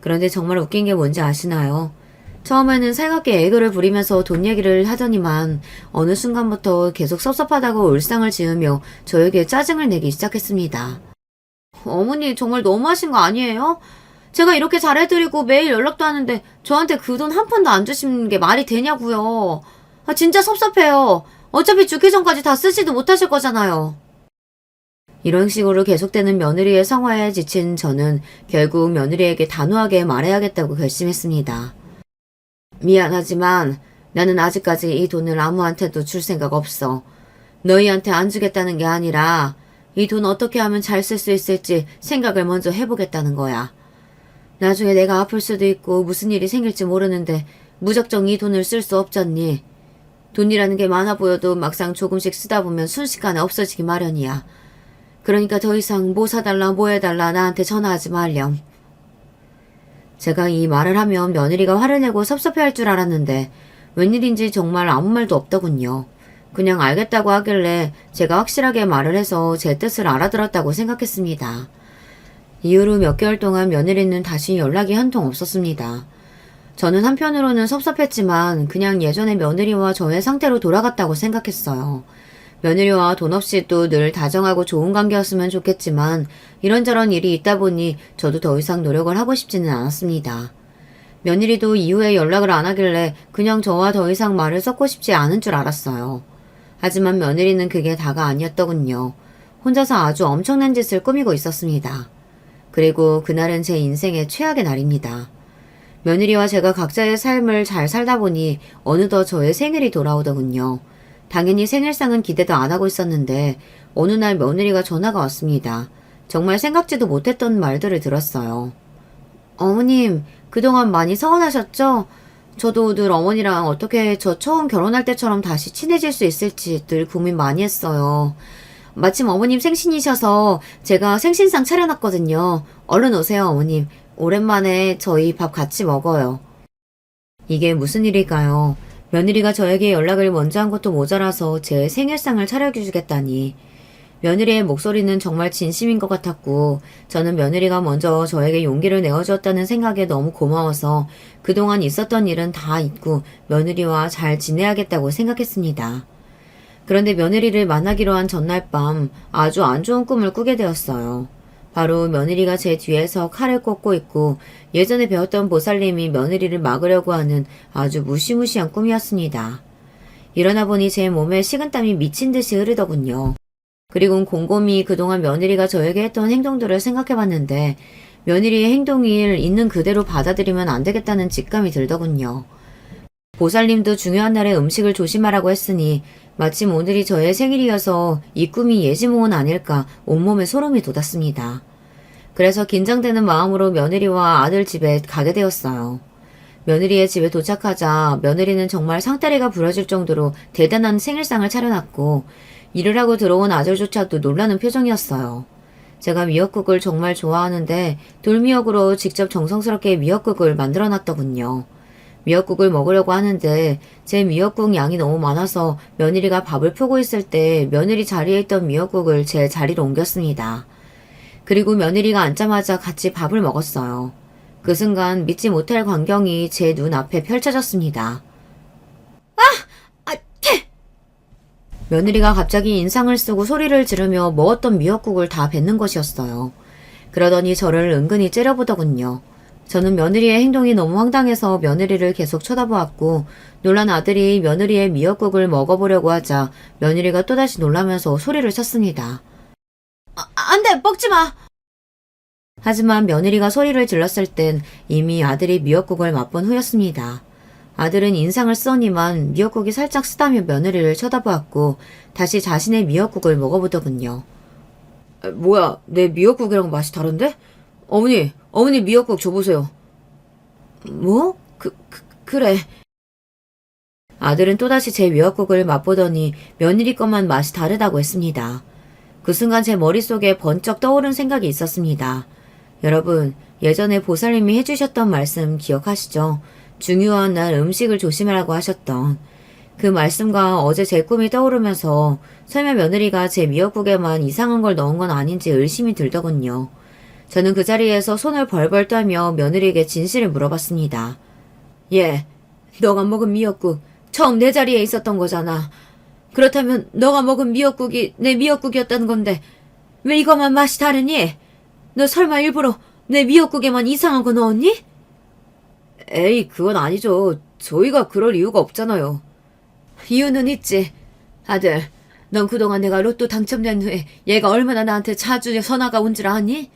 그런데 정말 웃긴 게 뭔지 아시나요? 처음에는 살갑게 애교를 부리면서 돈 얘기를 하더니만 어느 순간부터 계속 섭섭하다고 울상을 지으며 저에게 짜증을 내기 시작했습니다. 어머니 정말 너무하신 거 아니에요? 제가 이렇게 잘해드리고 매일 연락도 하는데 저한테 그 돈 한 푼도 안 주시는 게 말이 되냐고요. 진짜 섭섭해요. 어차피 죽기 전까지 다 쓰지도 못하실 거잖아요. 이런 식으로 계속되는 며느리의 성화에 지친 저는 결국 며느리에게 단호하게 말해야겠다고 결심했습니다. 미안하지만 나는 아직까지 이 돈을 아무한테도 줄 생각 없어. 너희한테 안 주겠다는 게 아니라 이 돈 어떻게 하면 잘 쓸 수 있을지 생각을 먼저 해보겠다는 거야. 나중에 내가 아플 수도 있고 무슨 일이 생길지 모르는데 무작정 이 돈을 쓸 수 없잖니. 돈이라는 게 많아 보여도 막상 조금씩 쓰다 보면 순식간에 없어지기 마련이야. 그러니까 더 이상 뭐 사달라 뭐 해달라 나한테 전화하지 말렴. 제가 이 말을 하면 며느리가 화를 내고 섭섭해할 줄 알았는데 웬일인지 정말 아무 말도 없더군요. 그냥 알겠다고 하길래 제가 확실하게 말을 해서 제 뜻을 알아들었다고 생각했습니다. 이후로 몇 개월 동안 며느리는 다시 연락이 한 통 없었습니다. 저는 한편으로는 섭섭했지만 그냥 예전의 며느리와 저의 상태로 돌아갔다고 생각했어요. 며느리와 돈 없이도 늘 다정하고 좋은 관계였으면 좋겠지만 이런저런 일이 있다 보니 저도 더 이상 노력을 하고 싶지는 않았습니다. 며느리도 이후에 연락을 안 하길래 그냥 저와 더 이상 말을 섞고 싶지 않은 줄 알았어요. 하지만 며느리는 그게 다가 아니었더군요. 혼자서 아주 엄청난 짓을 꾸미고 있었습니다. 그리고 그날은 제 인생의 최악의 날입니다. 며느리와 제가 각자의 삶을 잘 살다 보니 어느덧 저의 생일이 돌아오더군요. 당연히 생일상은 기대도 안 하고 있었는데 어느 날 며느리가 전화가 왔습니다. 정말 생각지도 못했던 말들을 들었어요. 어머님, 그동안 많이 서운하셨죠? 저도 늘 어머니랑 어떻게 저 처음 결혼할 때처럼 다시 친해질 수 있을지 늘 고민 많이 했어요. 마침 어머님 생신이셔서 제가 생신상 차려놨거든요. 얼른 오세요, 어머님. 오랜만에 저희 밥 같이 먹어요. 이게 무슨 일일까요? 며느리가 저에게 연락을 먼저 한 것도 모자라서 제 생일상을 차려주겠다니. 며느리의 목소리는 정말 진심인 것 같았고 저는 며느리가 먼저 저에게 용기를 내어주었다는 생각에 너무 고마워서 그동안 있었던 일은 다 잊고 며느리와 잘 지내야겠다고 생각했습니다. 그런데 며느리를 만나기로 한 전날 밤 아주 안 좋은 꿈을 꾸게 되었어요. 바로 며느리가 제 뒤에서 칼을 꽂고 있고 예전에 배웠던 보살님이 며느리를 막으려고 하는 아주 무시무시한 꿈이었습니다. 일어나 보니 제 몸에 식은땀이 미친 듯이 흐르더군요. 그리고 곰곰이 그동안 며느리가 저에게 했던 행동들을 생각해봤는데 며느리의 행동을 있는 그대로 받아들이면 안 되겠다는 직감이 들더군요. 보살님도 중요한 날에 음식을 조심하라고 했으니 마침 오늘이 저의 생일이어서 이 꿈이 예지몽은 아닐까 온몸에 소름이 돋았습니다. 그래서 긴장되는 마음으로 며느리와 아들 집에 가게 되었어요. 며느리의 집에 도착하자 며느리는 정말 상다리가 부러질 정도로 대단한 생일상을 차려놨고 일을 하고 들어온 아들조차도 놀라는 표정이었어요. 제가 미역국을 정말 좋아하는데 돌미역으로 직접 정성스럽게 미역국을 만들어놨더군요. 미역국을 먹으려고 하는데 제 미역국 양이 너무 많아서 며느리가 밥을 푸고 있을 때 며느리 자리에 있던 미역국을 제 자리로 옮겼습니다. 그리고 며느리가 앉자마자 같이 밥을 먹었어요. 그 순간 믿지 못할 광경이 제 눈앞에 펼쳐졌습니다. 며느리가 갑자기 인상을 쓰고 소리를 지르며 먹었던 미역국을 다 뱉는 것이었어요. 그러더니 저를 은근히 째려보더군요. 저는 며느리의 행동이 너무 황당해서 며느리를 계속 쳐다보았고 놀란 아들이 며느리의 미역국을 먹어보려고 하자 며느리가 또다시 놀라면서 소리를 쳤습니다. 안 돼! 먹지 마! 하지만 며느리가 소리를 질렀을 땐 이미 아들이 미역국을 맛본 후였습니다. 아들은 인상을 쓰더니만 미역국이 살짝 쓰다며 며느리를 쳐다보았고 다시 자신의 미역국을 먹어보더군요. 뭐야, 내 미역국이랑 맛이 다른데? 어머니 미역국 줘보세요. 뭐? 그래. 아들은 또다시 제 미역국을 맛보더니 며느리 것만 맛이 다르다고 했습니다. 그 순간 제 머릿속에 번쩍 떠오른 생각이 있었습니다. 여러분, 예전에 보살님이 해주셨던 말씀 기억하시죠? 중요한 날 음식을 조심하라고 하셨던 그 말씀과 어제 제 꿈이 떠오르면서 설마 며느리가 제 미역국에만 이상한 걸 넣은 건 아닌지 의심이 들더군요. 저는 그 자리에서 손을 벌벌 떨며 며느리에게 진실을 물어봤습니다. 예, 너가 먹은 미역국 처음 내 자리에 있었던 거잖아. 그렇다면 너가 먹은 미역국이 내 미역국이었다는 건데 왜 이것만 맛이 다르니? 너 설마 일부러 내 미역국에만 이상한 거 넣었니? 에이, 그건 아니죠. 저희가 그럴 이유가 없잖아요. 이유는 있지. 아들, 넌 그동안 내가 로또 당첨된 후에 얘가 얼마나 나한테 자주 전화가 온 줄 아니?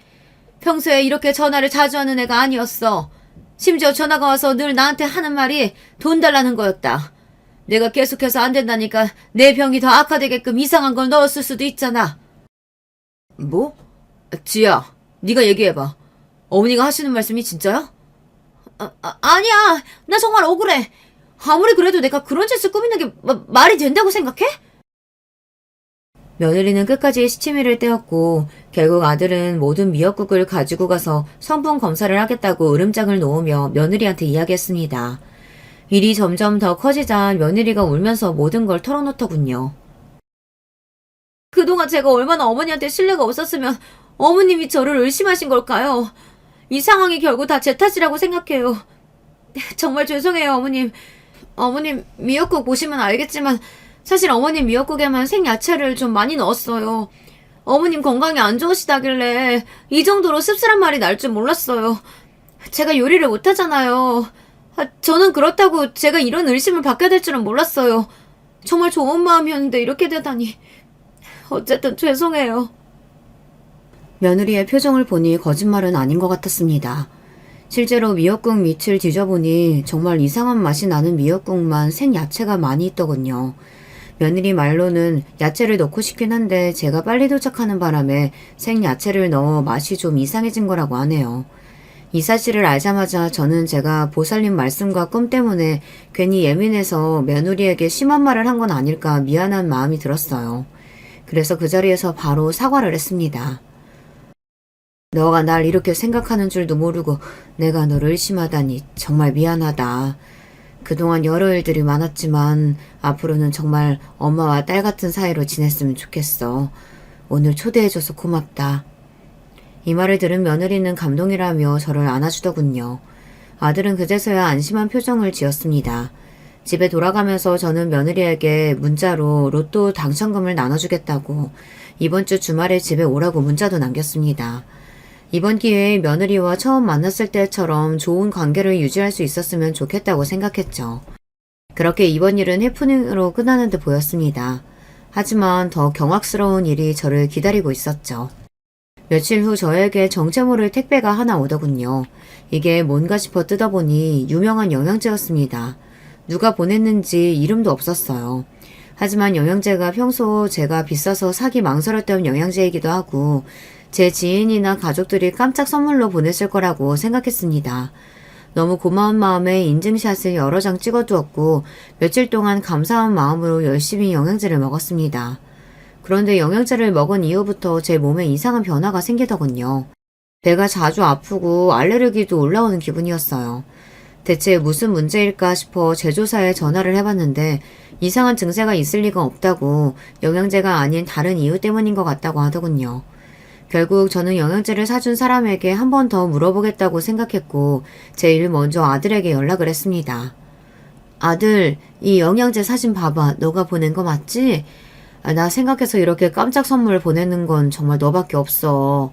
평소에 이렇게 전화를 자주 하는 애가 아니었어. 심지어 전화가 와서 늘 나한테 하는 말이 돈 달라는 거였다. 내가 계속해서 안 된다니까 내 병이 더 악화되게끔 이상한 걸 넣었을 수도 있잖아. 뭐? 지야, 네가 얘기해봐. 어머니가 하시는 말씀이 진짜야? 아니야. 나 정말 억울해. 아무리 그래도 내가 그런 짓을 꾸미는 게 말이 된다고 생각해? 며느리는 끝까지 시치미를 떼었고 결국 아들은 모든 미역국을 가지고 가서 성분 검사를 하겠다고 으름장을 놓으며 며느리한테 이야기했습니다. 일이 점점 더 커지자 며느리가 울면서 모든 걸 털어놓더군요. 그동안 제가 얼마나 어머니한테 신뢰가 없었으면 어머님이 저를 의심하신 걸까요? 이 상황이 결국 다 제 탓이라고 생각해요. 정말 죄송해요, 어머님. 어머님 미역국 보시면 알겠지만 사실 어머님 미역국에만 생야채를 좀 많이 넣었어요. 어머님 건강이 안 좋으시다길래 이 정도로 씁쓸한 말이 날 줄 몰랐어요. 제가 요리를 못하잖아요. 저는 그렇다고 제가 이런 의심을 받게 될 줄은 몰랐어요. 정말 좋은 마음이었는데 이렇게 되다니. 어쨌든 죄송해요. 며느리의 표정을 보니 거짓말은 아닌 것 같았습니다. 실제로 미역국 밑을 뒤져보니 정말 이상한 맛이 나는 미역국만 생야채가 많이 있더군요. 며느리 말로는 야채를 넣고 싶긴 한데 제가 빨리 도착하는 바람에 생야채를 넣어 맛이 좀 이상해진 거라고 하네요. 이 사실을 알자마자 저는 제가 보살님 말씀과 꿈 때문에 괜히 예민해서 며느리에게 심한 말을 한 건 아닐까 미안한 마음이 들었어요. 그래서 그 자리에서 바로 사과를 했습니다. 너가 날 이렇게 생각하는 줄도 모르고 내가 너를 의심하다니 정말 미안하다. 그동안 여러 일들이 많았지만 앞으로는 정말 엄마와 딸 같은 사이로 지냈으면 좋겠어. 오늘 초대해줘서 고맙다. 이 말을 들은 며느리는 감동이라며 저를 안아주더군요. 아들은 그제서야 안심한 표정을 지었습니다. 집에 돌아가면서 저는 며느리에게 문자로 로또 당첨금을 나눠주겠다고 이번 주 주말에 집에 오라고 문자도 남겼습니다. 이번 기회에 며느리와 처음 만났을 때처럼 좋은 관계를 유지할 수 있었으면 좋겠다고 생각했죠. 그렇게 이번 일은 해프닝으로 끝나는 듯 보였습니다. 하지만 더 경악스러운 일이 저를 기다리고 있었죠. 며칠 후 저에게 정체 모를 택배가 하나 오더군요. 이게 뭔가 싶어 뜯어보니 유명한 영양제였습니다. 누가 보냈는지 이름도 없었어요. 하지만 영양제가 평소 제가 비싸서 사기 망설였던 영양제이기도 하고 제 지인이나 가족들이 깜짝 선물로 보냈을 거라고 생각했습니다. 너무 고마운 마음에 인증샷을 여러 장 찍어두었고 며칠 동안 감사한 마음으로 열심히 영양제를 먹었습니다. 그런데 영양제를 먹은 이후부터 제 몸에 이상한 변화가 생기더군요. 배가 자주 아프고 알레르기도 올라오는 기분이었어요. 대체 무슨 문제일까 싶어 제조사에 전화를 해봤는데 이상한 증세가 있을 리가 없다고 영양제가 아닌 다른 이유 때문인 것 같다고 하더군요. 결국 저는 영양제를 사준 사람에게 한 번 더 물어보겠다고 생각했고 제일 먼저 아들에게 연락을 했습니다. 아들, 이 영양제 사진 봐봐. 너가 보낸 거 맞지? 나 생각해서 이렇게 깜짝 선물 보내는 건 정말 너밖에 없어.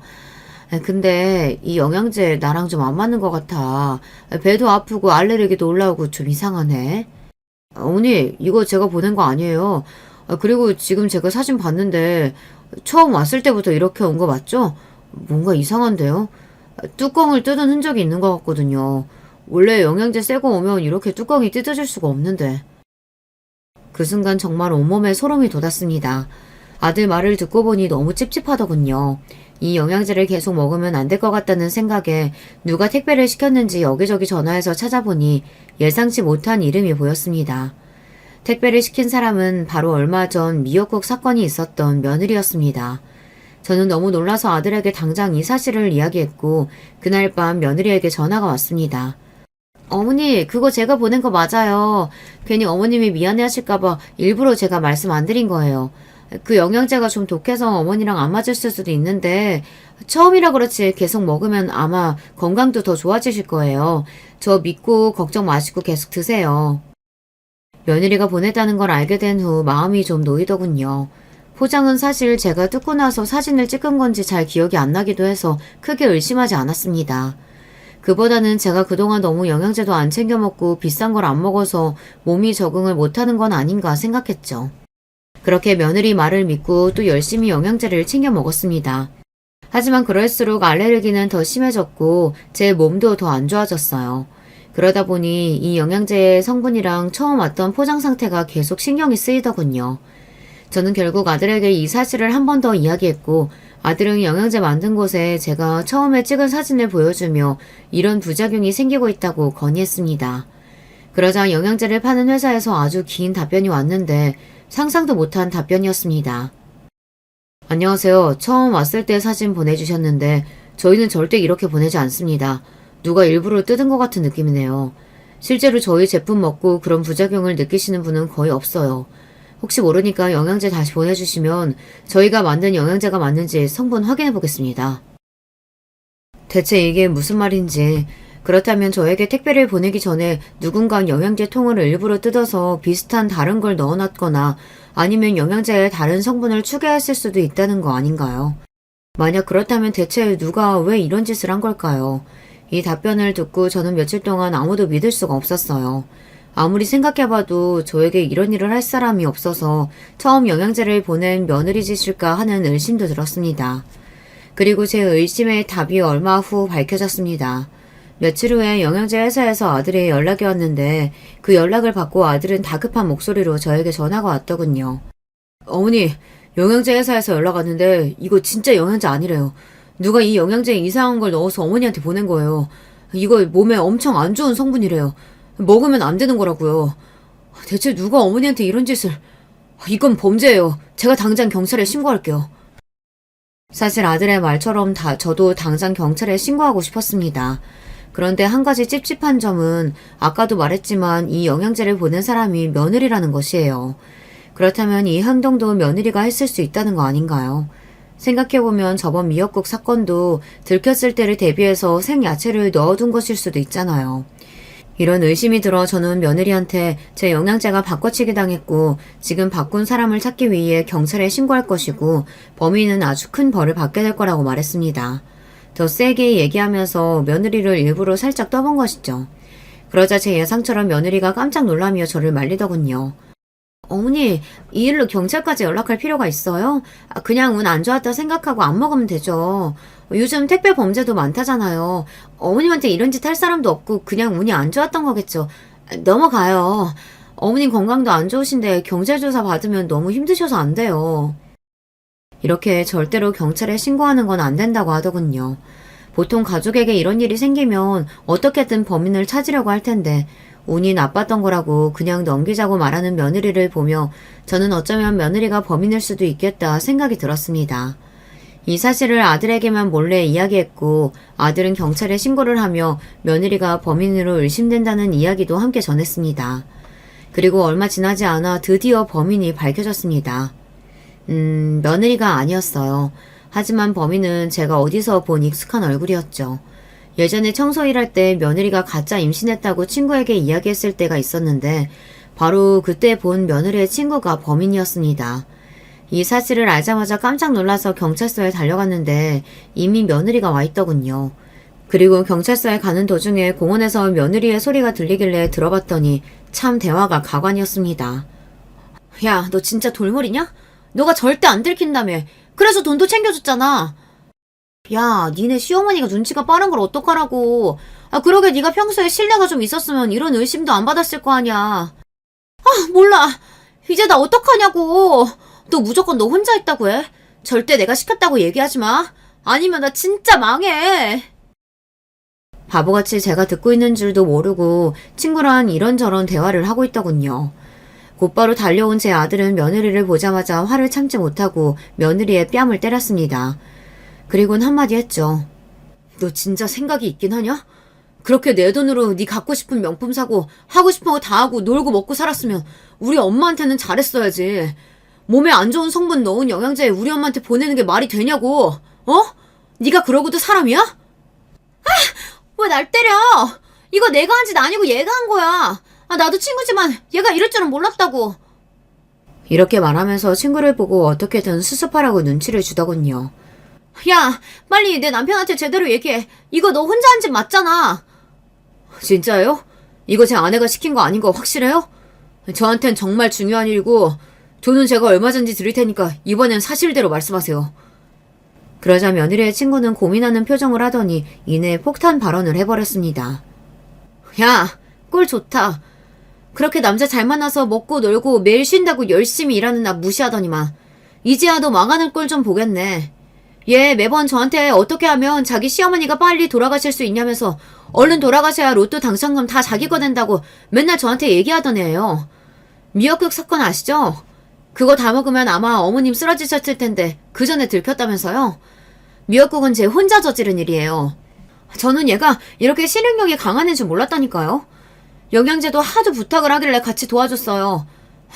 근데 이 영양제 나랑 좀 안 맞는 것 같아. 배도 아프고 알레르기도 올라오고 좀 이상하네. 어머니, 이거 제가 보낸 거 아니에요. 그리고 지금 제가 사진 봤는데 처음 왔을 때부터 이렇게 온 거 맞죠? 뭔가 이상한데요? 뚜껑을 뜯은 흔적이 있는 것 같거든요. 원래 영양제 새거 오면 이렇게 뚜껑이 뜯어질 수가 없는데. 그 순간 정말 온몸에 소름이 돋았습니다. 아들 말을 듣고 보니 너무 찝찝하더군요. 이 영양제를 계속 먹으면 안 될 것 같다는 생각에 누가 택배를 시켰는지 여기저기 전화해서 찾아보니 예상치 못한 이름이 보였습니다. 택배를 시킨 사람은 바로 얼마 전 미역국 사건이 있었던 며느리였습니다. 저는 너무 놀라서 아들에게 당장 이 사실을 이야기했고 그날 밤 며느리에게 전화가 왔습니다. 어머니, 그거 제가 보낸 거 맞아요. 괜히 어머님이 미안해하실까봐 일부러 제가 말씀 안 드린 거예요. 그 영양제가 좀 독해서 어머니랑 안 맞을 수도 있는데 처음이라 그렇지 계속 먹으면 아마 건강도 더 좋아지실 거예요. 저 믿고 걱정 마시고 계속 드세요. 며느리가 보냈다는 걸 알게 된 후 마음이 좀 놓이더군요. 포장은 사실 제가 뜯고 나서 사진을 찍은 건지 잘 기억이 안 나기도 해서 크게 의심하지 않았습니다. 그보다는 제가 그동안 너무 영양제도 안 챙겨 먹고 비싼 걸 안 먹어서 몸이 적응을 못하는 건 아닌가 생각했죠. 그렇게 며느리 말을 믿고 또 열심히 영양제를 챙겨 먹었습니다. 하지만 그럴수록 알레르기는 더 심해졌고 제 몸도 더 안 좋아졌어요. 그러다 보니 이 영양제의 성분이랑 처음 왔던 포장 상태가 계속 신경이 쓰이더군요. 저는 결국 아들에게 이 사실을 한 번 더 이야기했고 아들은 영양제 만든 곳에 제가 처음에 찍은 사진을 보여주며 이런 부작용이 생기고 있다고 건의했습니다. 그러자 영양제를 파는 회사에서 아주 긴 답변이 왔는데 상상도 못한 답변이었습니다. 안녕하세요. 처음 왔을 때 사진 보내주셨는데 저희는 절대 이렇게 보내지 않습니다. 누가 일부러 뜯은 것 같은 느낌이네요. 실제로 저희 제품 먹고 그런 부작용을 느끼시는 분은 거의 없어요. 혹시 모르니까 영양제 다시 보내주시면 저희가 만든 영양제가 맞는지 성분 확인해 보겠습니다. 대체 이게 무슨 말인지, 그렇다면 저에게 택배를 보내기 전에 누군가 영양제 통을 일부러 뜯어서 비슷한 다른 걸 넣어놨거나 아니면 영양제에 다른 성분을 추가했을 수도 있다는 거 아닌가요? 만약 그렇다면 대체 누가 왜 이런 짓을 한 걸까요? 이 답변을 듣고 저는 며칠 동안 아무도 믿을 수가 없었어요. 아무리 생각해봐도 저에게 이런 일을 할 사람이 없어서 처음 영양제를 보낸 며느리 짓일까 하는 의심도 들었습니다. 그리고 제 의심의 답이 얼마 후 밝혀졌습니다. 며칠 후에 영양제 회사에서 아들의 연락이 왔는데 그 연락을 받고 아들은 다급한 목소리로 저에게 전화가 왔더군요. 어머니, 영양제 회사에서 연락 왔는데 이거 진짜 영양제 아니래요. 누가 이 영양제에 이상한 걸 넣어서 어머니한테 보낸 거예요. 이거 몸에 엄청 안 좋은 성분이래요. 먹으면 안 되는 거라고요. 대체 누가 어머니한테 이런 짓을... 이건 범죄예요. 제가 당장 경찰에 신고할게요. 사실 아들의 말처럼 저도 당장 경찰에 신고하고 싶었습니다. 그런데 한 가지 찝찝한 점은 아까도 말했지만 이 영양제를 보낸 사람이 며느리라는 것이에요. 그렇다면 이 행동도 며느리가 했을 수 있다는 거 아닌가요? 생각해보면 저번 미역국 사건도 들켰을 때를 대비해서 생야채를 넣어둔 것일 수도 있잖아요. 이런 의심이 들어 저는 며느리한테 제 영양제가 바꿔치기 당했고 지금 바꾼 사람을 찾기 위해 경찰에 신고할 것이고 범인은 아주 큰 벌을 받게 될 거라고 말했습니다. 더 세게 얘기하면서 며느리를 일부러 살짝 떠본 것이죠. 그러자 제 예상처럼 며느리가 깜짝 놀라며 저를 말리더군요. 어머니, 이 일로 경찰까지 연락할 필요가 있어요? 그냥 운 안 좋았다 생각하고 안 먹으면 되죠. 요즘 택배 범죄도 많다잖아요. 어머님한테 이런 짓 할 사람도 없고 그냥 운이 안 좋았던 거겠죠. 넘어가요. 어머님 건강도 안 좋으신데 경찰조사 받으면 너무 힘드셔서 안 돼요. 이렇게 절대로 경찰에 신고하는 건 안 된다고 하더군요. 보통 가족에게 이런 일이 생기면 어떻게든 범인을 찾으려고 할 텐데 운이 나빴던 거라고 그냥 넘기자고 말하는 며느리를 보며 저는 어쩌면 며느리가 범인일 수도 있겠다 생각이 들었습니다. 이 사실을 아들에게만 몰래 이야기했고 아들은 경찰에 신고를 하며 며느리가 범인으로 의심된다는 이야기도 함께 전했습니다. 그리고 얼마 지나지 않아 드디어 범인이 밝혀졌습니다. 며느리가 아니었어요. 하지만 범인은 제가 어디서 본 익숙한 얼굴이었죠. 예전에 청소 일할 때 며느리가 가짜 임신했다고 친구에게 이야기했을 때가 있었는데 바로 그때 본 며느리의 친구가 범인이었습니다. 이 사실을 알자마자 깜짝 놀라서 경찰서에 달려갔는데 이미 며느리가 와 있더군요. 그리고 경찰서에 가는 도중에 공원에서 며느리의 소리가 들리길래 들어봤더니 참 대화가 가관이었습니다. 야, 너 진짜 돌머리냐? 너가 절대 안 들킨다며. 그래서 돈도 챙겨줬잖아. 야, 니네 시어머니가 눈치가 빠른 걸 어떡하라고. 아, 그러게 네가 평소에 신뢰가 좀 있었으면 이런 의심도 안 받았을 거 아니야. 아, 몰라. 이제 나 어떡하냐고. 너 무조건 너 혼자 있다고 해. 절대 내가 시켰다고 얘기하지 마. 아니면 나 진짜 망해. 바보같이 제가 듣고 있는 줄도 모르고 친구랑 이런저런 대화를 하고 있더군요. 곧바로 달려온 제 아들은 며느리를 보자마자 화를 참지 못하고 며느리의 뺨을 때렸습니다. 그리곤 한마디 했죠. 너 진짜 생각이 있긴 하냐? 그렇게 내 돈으로 네 갖고 싶은 명품 사고 하고 싶은 거 다 하고 놀고 먹고 살았으면 우리 엄마한테는 잘했어야지. 몸에 안 좋은 성분 넣은 영양제 우리 엄마한테 보내는 게 말이 되냐고. 어? 네가 그러고도 사람이야? 아! 왜 날 때려? 이거 내가 한 짓 아니고 얘가 한 거야. 아, 나도 친구지만 얘가 이럴 줄은 몰랐다고. 이렇게 말하면서 친구를 보고 어떻게든 수습하라고 눈치를 주더군요. 야, 빨리 내 남편한테 제대로 얘기해. 이거 너 혼자 한 짓 맞잖아. 진짜요? 이거 제 아내가 시킨 거 아닌 거 확실해요? 저한텐 정말 중요한 일이고 돈은 제가 얼마든지 드릴 테니까 이번엔 사실대로 말씀하세요. 그러자 며느리의 친구는 고민하는 표정을 하더니 이내 폭탄 발언을 해버렸습니다. 야, 꼴 좋다. 그렇게 남자 잘 만나서 먹고 놀고 매일 쉰다고 열심히 일하는 나 무시하더니만 이제야 너 망하는 꼴 좀 보겠네. 얘 매번 저한테 어떻게 하면 자기 시어머니가 빨리 돌아가실 수 있냐면서 얼른 돌아가셔야 로또 당첨금 다 자기 거 된다고 맨날 저한테 얘기하던 애예요. 미역국 사건 아시죠? 그거 다 먹으면 아마 어머님 쓰러지셨을 텐데 그 전에 들켰다면서요? 미역국은 제 혼자 저지른 일이에요. 저는 얘가 이렇게 실행력이 강한 애인 줄 몰랐다니까요. 영양제도 하도 부탁을 하길래 같이 도와줬어요.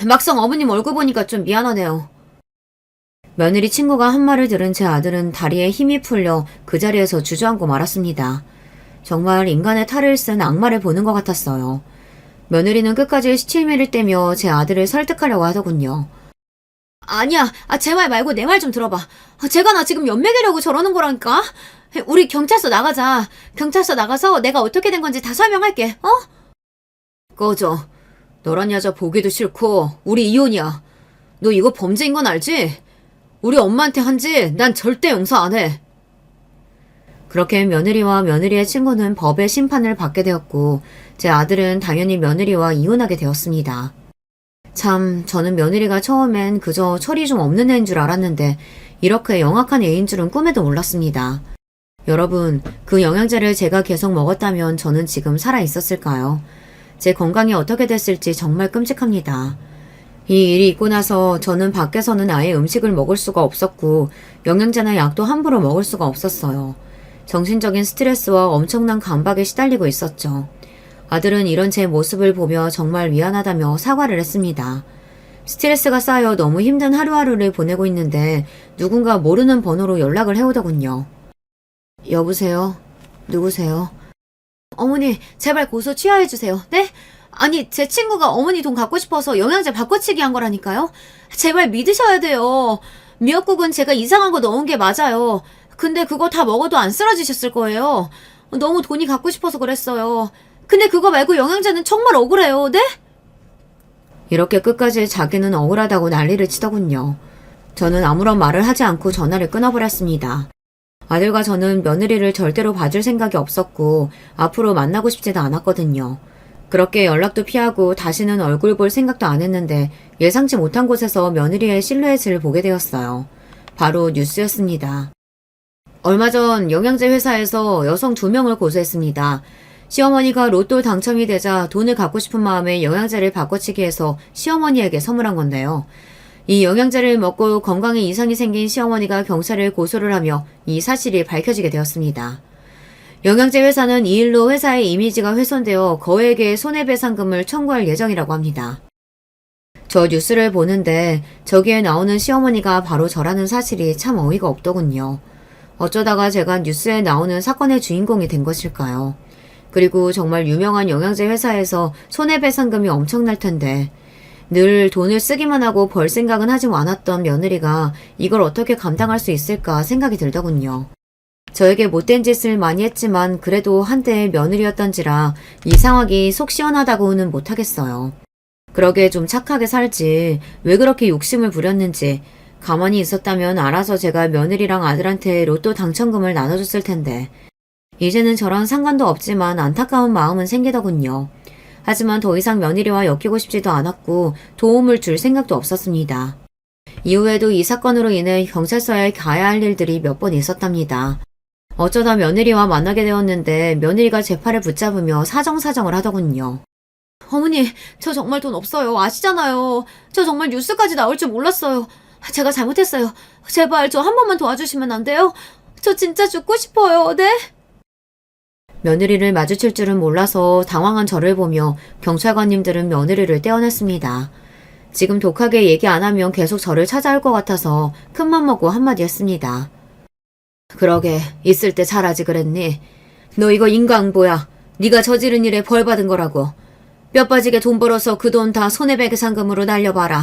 막상 어머님 얼굴 보니까 좀 미안하네요. 며느리 친구가 한 말을 들은 제 아들은 다리에 힘이 풀려 그 자리에서 주저앉고 말았습니다. 정말 인간의 탈을 쓴 악마를 보는 것 같았어요. 며느리는 끝까지 시치미를 떼며 제 아들을 설득하려고 하더군요. 아니야, 제 말 말고 내 말 좀 들어봐. 제가 나 지금 연맥이려고 저러는 거라니까. 우리 경찰서 나가자. 경찰서 나가서 내가 어떻게 된 건지 다 설명할게. 어? 꺼져. 너란 여자 보기도 싫고 우리 이혼이야. 너 이거 범죄인 건 알지? 우리 엄마한테 한 짓 난 절대 용서 안 해. 그렇게 며느리와 며느리의 친구는 법의 심판을 받게 되었고 제 아들은 당연히 며느리와 이혼하게 되었습니다. 참, 저는 며느리가 처음엔 그저 철이 좀 없는 애인 줄 알았는데 이렇게 영악한 애인 줄은 꿈에도 몰랐습니다. 여러분, 그 영양제를 제가 계속 먹었다면 저는 지금 살아 있었을까요? 제 건강이 어떻게 됐을지 정말 끔찍합니다. 이 일이 있고 나서 저는 밖에서는 아예 음식을 먹을 수가 없었고 영양제나 약도 함부로 먹을 수가 없었어요. 정신적인 스트레스와 엄청난 강박에 시달리고 있었죠. 아들은 이런 제 모습을 보며 정말 미안하다며 사과를 했습니다. 스트레스가 쌓여 너무 힘든 하루하루를 보내고 있는데 누군가 모르는 번호로 연락을 해오더군요. 여보세요? 누구세요? 어머니, 제발 고소 취하해주세요. 네? 아니, 제 친구가 어머니 돈 갖고 싶어서 영양제 바꿔치기 한 거라니까요? 제발 믿으셔야 돼요. 미역국은 제가 이상한 거 넣은 게 맞아요. 근데 그거 다 먹어도 안 쓰러지셨을 거예요. 너무 돈이 갖고 싶어서 그랬어요. 근데 그거 말고 영양제는 정말 억울해요. 네? 이렇게 끝까지 자기는 억울하다고 난리를 치더군요. 저는 아무런 말을 하지 않고 전화를 끊어버렸습니다. 아들과 저는 며느리를 절대로 봐줄 생각이 없었고 앞으로 만나고 싶지도 않았거든요. 그렇게 연락도 피하고 다시는 얼굴 볼 생각도 안 했는데 예상치 못한 곳에서 며느리의 실루엣을 보게 되었어요. 바로 뉴스였습니다. 얼마 전 영양제 회사에서 여성 2명을 고소했습니다. 시어머니가 로또 당첨이 되자 돈을 갖고 싶은 마음에 영양제를 바꿔치기 해서 시어머니에게 선물한 건데요. 이 영양제를 먹고 건강에 이상이 생긴 시어머니가 경찰을 고소를 하며 이 사실이 밝혀지게 되었습니다. 영양제 회사는 이 일로 회사의 이미지가 훼손되어 거액의 손해배상금을 청구할 예정이라고 합니다. 저 뉴스를 보는데 저기에 나오는 시어머니가 바로 저라는 사실이 참 어이가 없더군요. 어쩌다가 제가 뉴스에 나오는 사건의 주인공이 된 것일까요? 그리고 정말 유명한 영양제 회사에서 손해배상금이 엄청날 텐데 늘 돈을 쓰기만 하고 벌 생각은 하지 않았던 며느리가 이걸 어떻게 감당할 수 있을까 생각이 들더군요. 저에게 못된 짓을 많이 했지만 그래도 한때의 며느리였던지라 이 상황이 속 시원하다고는 못하겠어요. 그러게 좀 착하게 살지 왜 그렇게 욕심을 부렸는지 가만히 있었다면 알아서 제가 며느리랑 아들한테 로또 당첨금을 나눠줬을 텐데 이제는 저랑 상관도 없지만 안타까운 마음은 생기더군요. 하지만 더 이상 며느리와 엮이고 싶지도 않았고 도움을 줄 생각도 없었습니다. 이후에도 이 사건으로 인해 경찰서에 가야 할 일들이 몇 번 있었답니다. 어쩌다 며느리와 만나게 되었는데 며느리가 제 팔을 붙잡으며 사정사정을 하더군요. 어머니, 저 정말 돈 없어요. 아시잖아요. 저 정말 뉴스까지 나올 줄 몰랐어요. 제가 잘못했어요. 제발 저 한 번만 도와주시면 안 돼요? 저 진짜 죽고 싶어요. 네? 며느리를 마주칠 줄은 몰라서 당황한 저를 보며 경찰관님들은 며느리를 떼어냈습니다. 지금 독하게 얘기 안 하면 계속 저를 찾아올 것 같아서 큰맘 먹고 한마디 했습니다. 그러게 있을 때 잘하지 그랬니? 너 이거 인과응보야. 네가 저지른 일에 벌 받은 거라고. 뼈 빠지게 돈 벌어서 그 돈 다 손해배기 상금으로 날려봐라.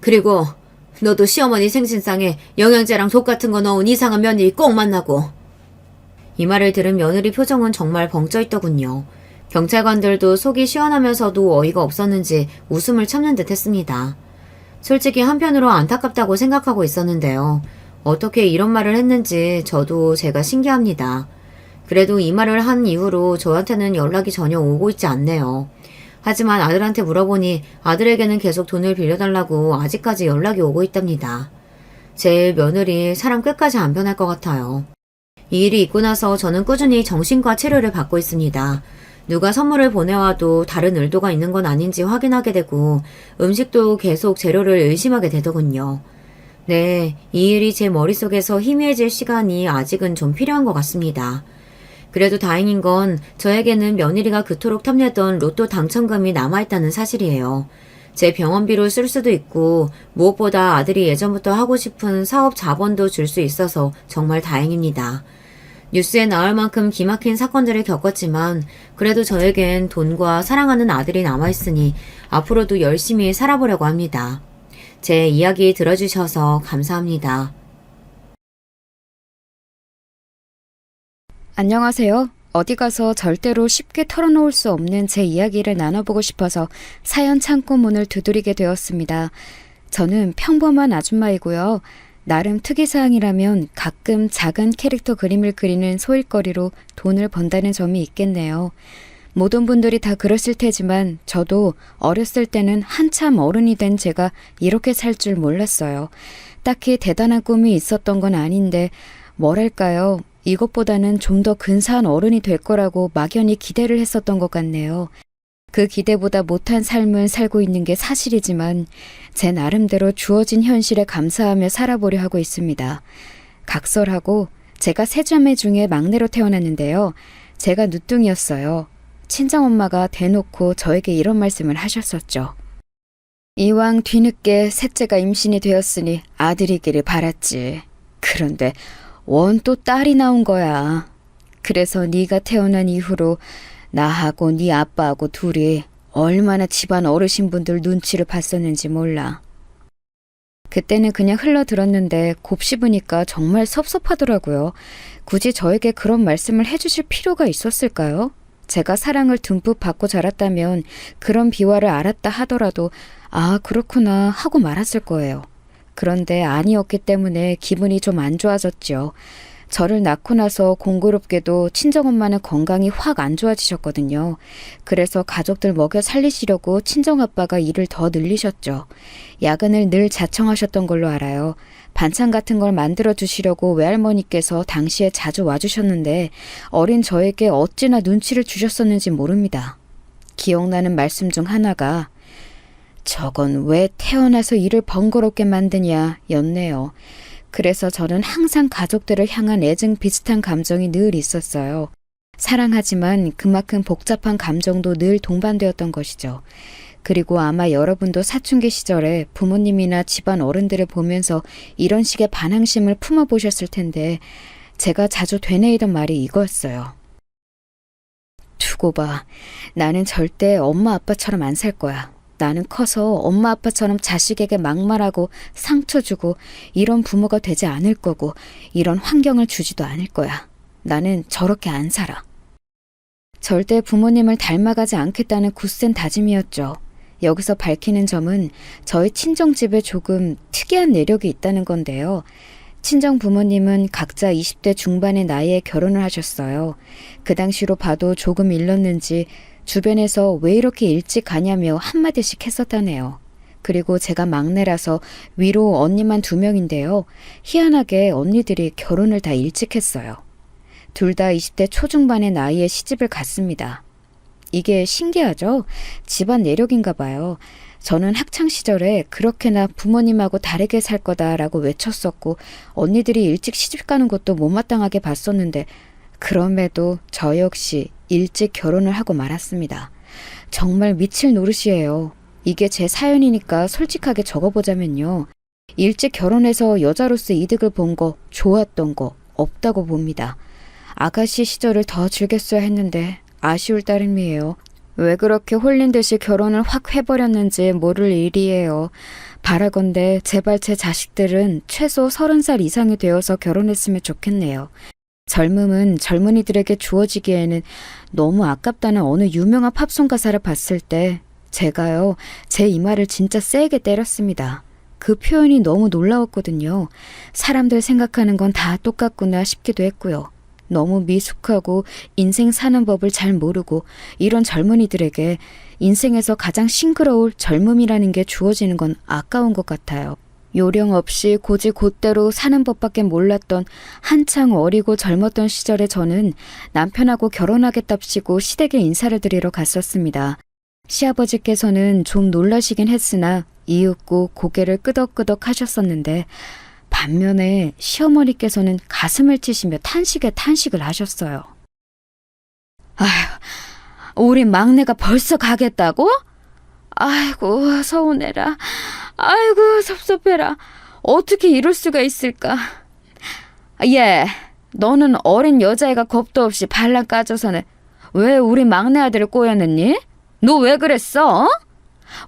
그리고 너도 시어머니 생신상에 영양제랑 독 같은 거 넣은 이상한 며느리 꼭 만나고. 이 말을 들은 며느리 표정은 정말 벙쪄 있더군요. 경찰관들도 속이 시원하면서도 어이가 없었는지 웃음을 참는 듯 했습니다. 솔직히 한편으로 안타깝다고 생각하고 있었는데요. 어떻게 이런 말을 했는지 저도 제가 신기합니다. 그래도 이 말을 한 이후로 저한테는 연락이 전혀 오고 있지 않네요. 하지만 아들한테 물어보니 아들에게는 계속 돈을 빌려달라고 아직까지 연락이 오고 있답니다. 제 며느리 사람 끝까지 안 변할 것 같아요. 이 일이 있고 나서 저는 꾸준히 정신과 치료를 받고 있습니다. 누가 선물을 보내와도 다른 의도가 있는 건 아닌지 확인하게 되고 음식도 계속 재료를 의심하게 되더군요. 네, 이 일이 제 머릿속에서 희미해질 시간이 아직은 좀 필요한 것 같습니다. 그래도 다행인 건 저에게는 며느리가 그토록 탐내던 로또 당첨금이 남아있다는 사실이에요. 제 병원비로 쓸 수도 있고 무엇보다 아들이 예전부터 하고 싶은 사업 자본도 줄 수 있어서 정말 다행입니다. 뉴스에 나올 만큼 기막힌 사건들을 겪었지만 그래도 저에겐 돈과 사랑하는 아들이 남아있으니 앞으로도 열심히 살아보려고 합니다. 제 이야기 들어주셔서 감사합니다. 안녕하세요. 어디 가서 절대로 쉽게 털어놓을 수 없는 제 이야기를 나눠보고 싶어서 사연 창고 문을 두드리게 되었습니다. 저는 평범한 아줌마이고요. 나름 특이사항이라면 가끔 작은 캐릭터 그림을 그리는 소일거리로 돈을 번다는 점이 있겠네요. 모든 분들이 다 그랬을 테지만 저도 어렸을 때는 한참 어른이 된 제가 이렇게 살 줄 몰랐어요. 딱히 대단한 꿈이 있었던 건 아닌데 뭐랄까요. 이것보다는 좀 더 근사한 어른이 될 거라고 막연히 기대를 했었던 것 같네요. 그 기대보다 못한 삶을 살고 있는 게 사실이지만 제 나름대로 주어진 현실에 감사하며 살아보려 하고 있습니다. 각설하고 제가 세 자매 중에 막내로 태어났는데요. 제가 누뚱이었어요. 친정엄마가 대놓고 저에게 이런 말씀을 하셨었죠. 이왕 뒤늦게 셋째가 임신이 되었으니 아들이기를 바랐지. 그런데 원 또 딸이 나온 거야. 그래서 네가 태어난 이후로 나하고 네 아빠하고 둘이 얼마나 집안 어르신분들 눈치를 봤었는지 몰라. 그때는 그냥 흘러들었는데 곱씹으니까 정말 섭섭하더라고요. 굳이 저에게 그런 말씀을 해주실 필요가 있었을까요? 제가 사랑을 듬뿍 받고 자랐다면 그런 비화를 알았다 하더라도 아 그렇구나 하고 말았을 거예요. 그런데 아니었기 때문에 기분이 좀 안 좋아졌죠. 저를 낳고 나서 공교롭게도 친정엄마는 건강이 확 안 좋아지셨거든요. 그래서 가족들 먹여 살리시려고 친정아빠가 일을 더 늘리셨죠. 야근을 늘 자청하셨던 걸로 알아요. 반찬 같은 걸 만들어 주시려고 외할머니께서 당시에 자주 와주셨는데 어린 저에게 어찌나 눈치를 주셨었는지 모릅니다. 기억나는 말씀 중 하나가 저건 왜 태어나서 일을 번거롭게 만드냐 였네요. 그래서 저는 항상 가족들을 향한 애증 비슷한 감정이 늘 있었어요. 사랑하지만 그만큼 복잡한 감정도 늘 동반되었던 것이죠. 그리고 아마 여러분도 사춘기 시절에 부모님이나 집안 어른들을 보면서 이런 식의 반항심을 품어보셨을 텐데 제가 자주 되뇌이던 말이 이거였어요. 두고 봐. 나는 절대 엄마 아빠처럼 안 살 거야. 나는 커서 엄마 아빠처럼 자식에게 막말하고 상처 주고 이런 부모가 되지 않을 거고 이런 환경을 주지도 않을 거야. 나는 저렇게 안 살아. 절대 부모님을 닮아가지 않겠다는 굳센 다짐이었죠. 여기서 밝히는 점은 저희 친정집에 조금 특이한 내력이 있다는 건데요. 친정 부모님은 각자 20대 중반의 나이에 결혼을 하셨어요. 그 당시로 봐도 조금 일렀는지 주변에서 왜 이렇게 일찍 가냐며 한마디씩 했었다네요. 그리고 제가 막내라서 위로 언니만 2명인데요. 희한하게 언니들이 결혼을 다 일찍 했어요. 둘 다 20대 초중반의 나이에 시집을 갔습니다. 이게 신기하죠? 집안 내력인가 봐요. 저는 학창시절에 그렇게나 부모님하고 다르게 살 거다라고 외쳤었고 언니들이 일찍 시집 가는 것도 못마땅하게 봤었는데 그럼에도 저 역시 일찍 결혼을 하고 말았습니다. 정말 미칠 노릇이에요. 이게 제 사연이니까 솔직하게 적어보자면요. 일찍 결혼해서 여자로서 이득을 본 거, 좋았던 거 없다고 봅니다. 아가씨 시절을 더 즐겼어야 했는데 아쉬울 따름이에요. 왜 그렇게 홀린 듯이 결혼을 확 해버렸는지 모를 일이에요. 바라건대 제발 제 자식들은 최소 30살 이상이 되어서 결혼했으면 좋겠네요. 젊음은 젊은이들에게 주어지기에는 너무 아깝다는 어느 유명한 팝송 가사를 봤을 때 제가요, 제 이마를 진짜 세게 때렸습니다. 그 표현이 너무 놀라웠거든요. 사람들 생각하는 건 다 똑같구나 싶기도 했고요. 너무 미숙하고 인생 사는 법을 잘 모르고 이런 젊은이들에게 인생에서 가장 싱그러울 젊음이라는 게 주어지는 건 아까운 것 같아요. 요령 없이 고지 곧대로 사는 법밖에 몰랐던 한창 어리고 젊었던 시절에 저는 남편하고 결혼하겠답시고 시댁에 인사를 드리러 갔었습니다. 시아버지께서는 좀 놀라시긴 했으나 이윽고 고개를 끄덕끄덕 하셨었는데 반면에 시어머니께서는 가슴을 치시며 탄식을 하셨어요. 아휴, 우리 막내가 벌써 가겠다고? 아이고, 서운해라. 아이고, 섭섭해라. 어떻게 이럴 수가 있을까? 예, 너는 어린 여자애가 겁도 없이 발랑 까져서는 왜 우리 막내 아들을 꼬였느니? 너 왜 그랬어? 어?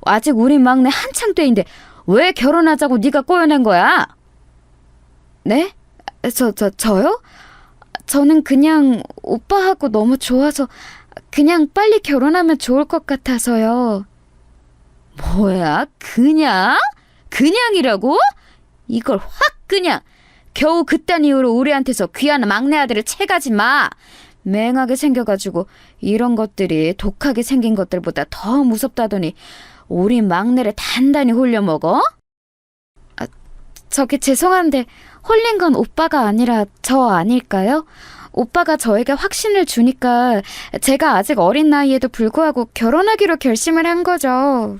아직 우리 막내 한창 때인데 왜 결혼하자고 네가 꼬여낸 거야? 네? 저요? 저는 그냥 오빠하고 너무 좋아서 그냥 빨리 결혼하면 좋을 것 같아서요. 뭐야? 그냥? 그냥이라고? 이걸 확 그냥 겨우 그딴 이유로 우리한테서 귀한 막내 아들을 채가지 마. 맹하게 생겨가지고 이런 것들이 독하게 생긴 것들보다 더 무섭다더니 우리 막내를 단단히 홀려먹어? 저기 죄송한데 홀린 건 오빠가 아니라 저 아닐까요? 오빠가 저에게 확신을 주니까 제가 아직 어린 나이에도 불구하고 결혼하기로 결심을 한 거죠.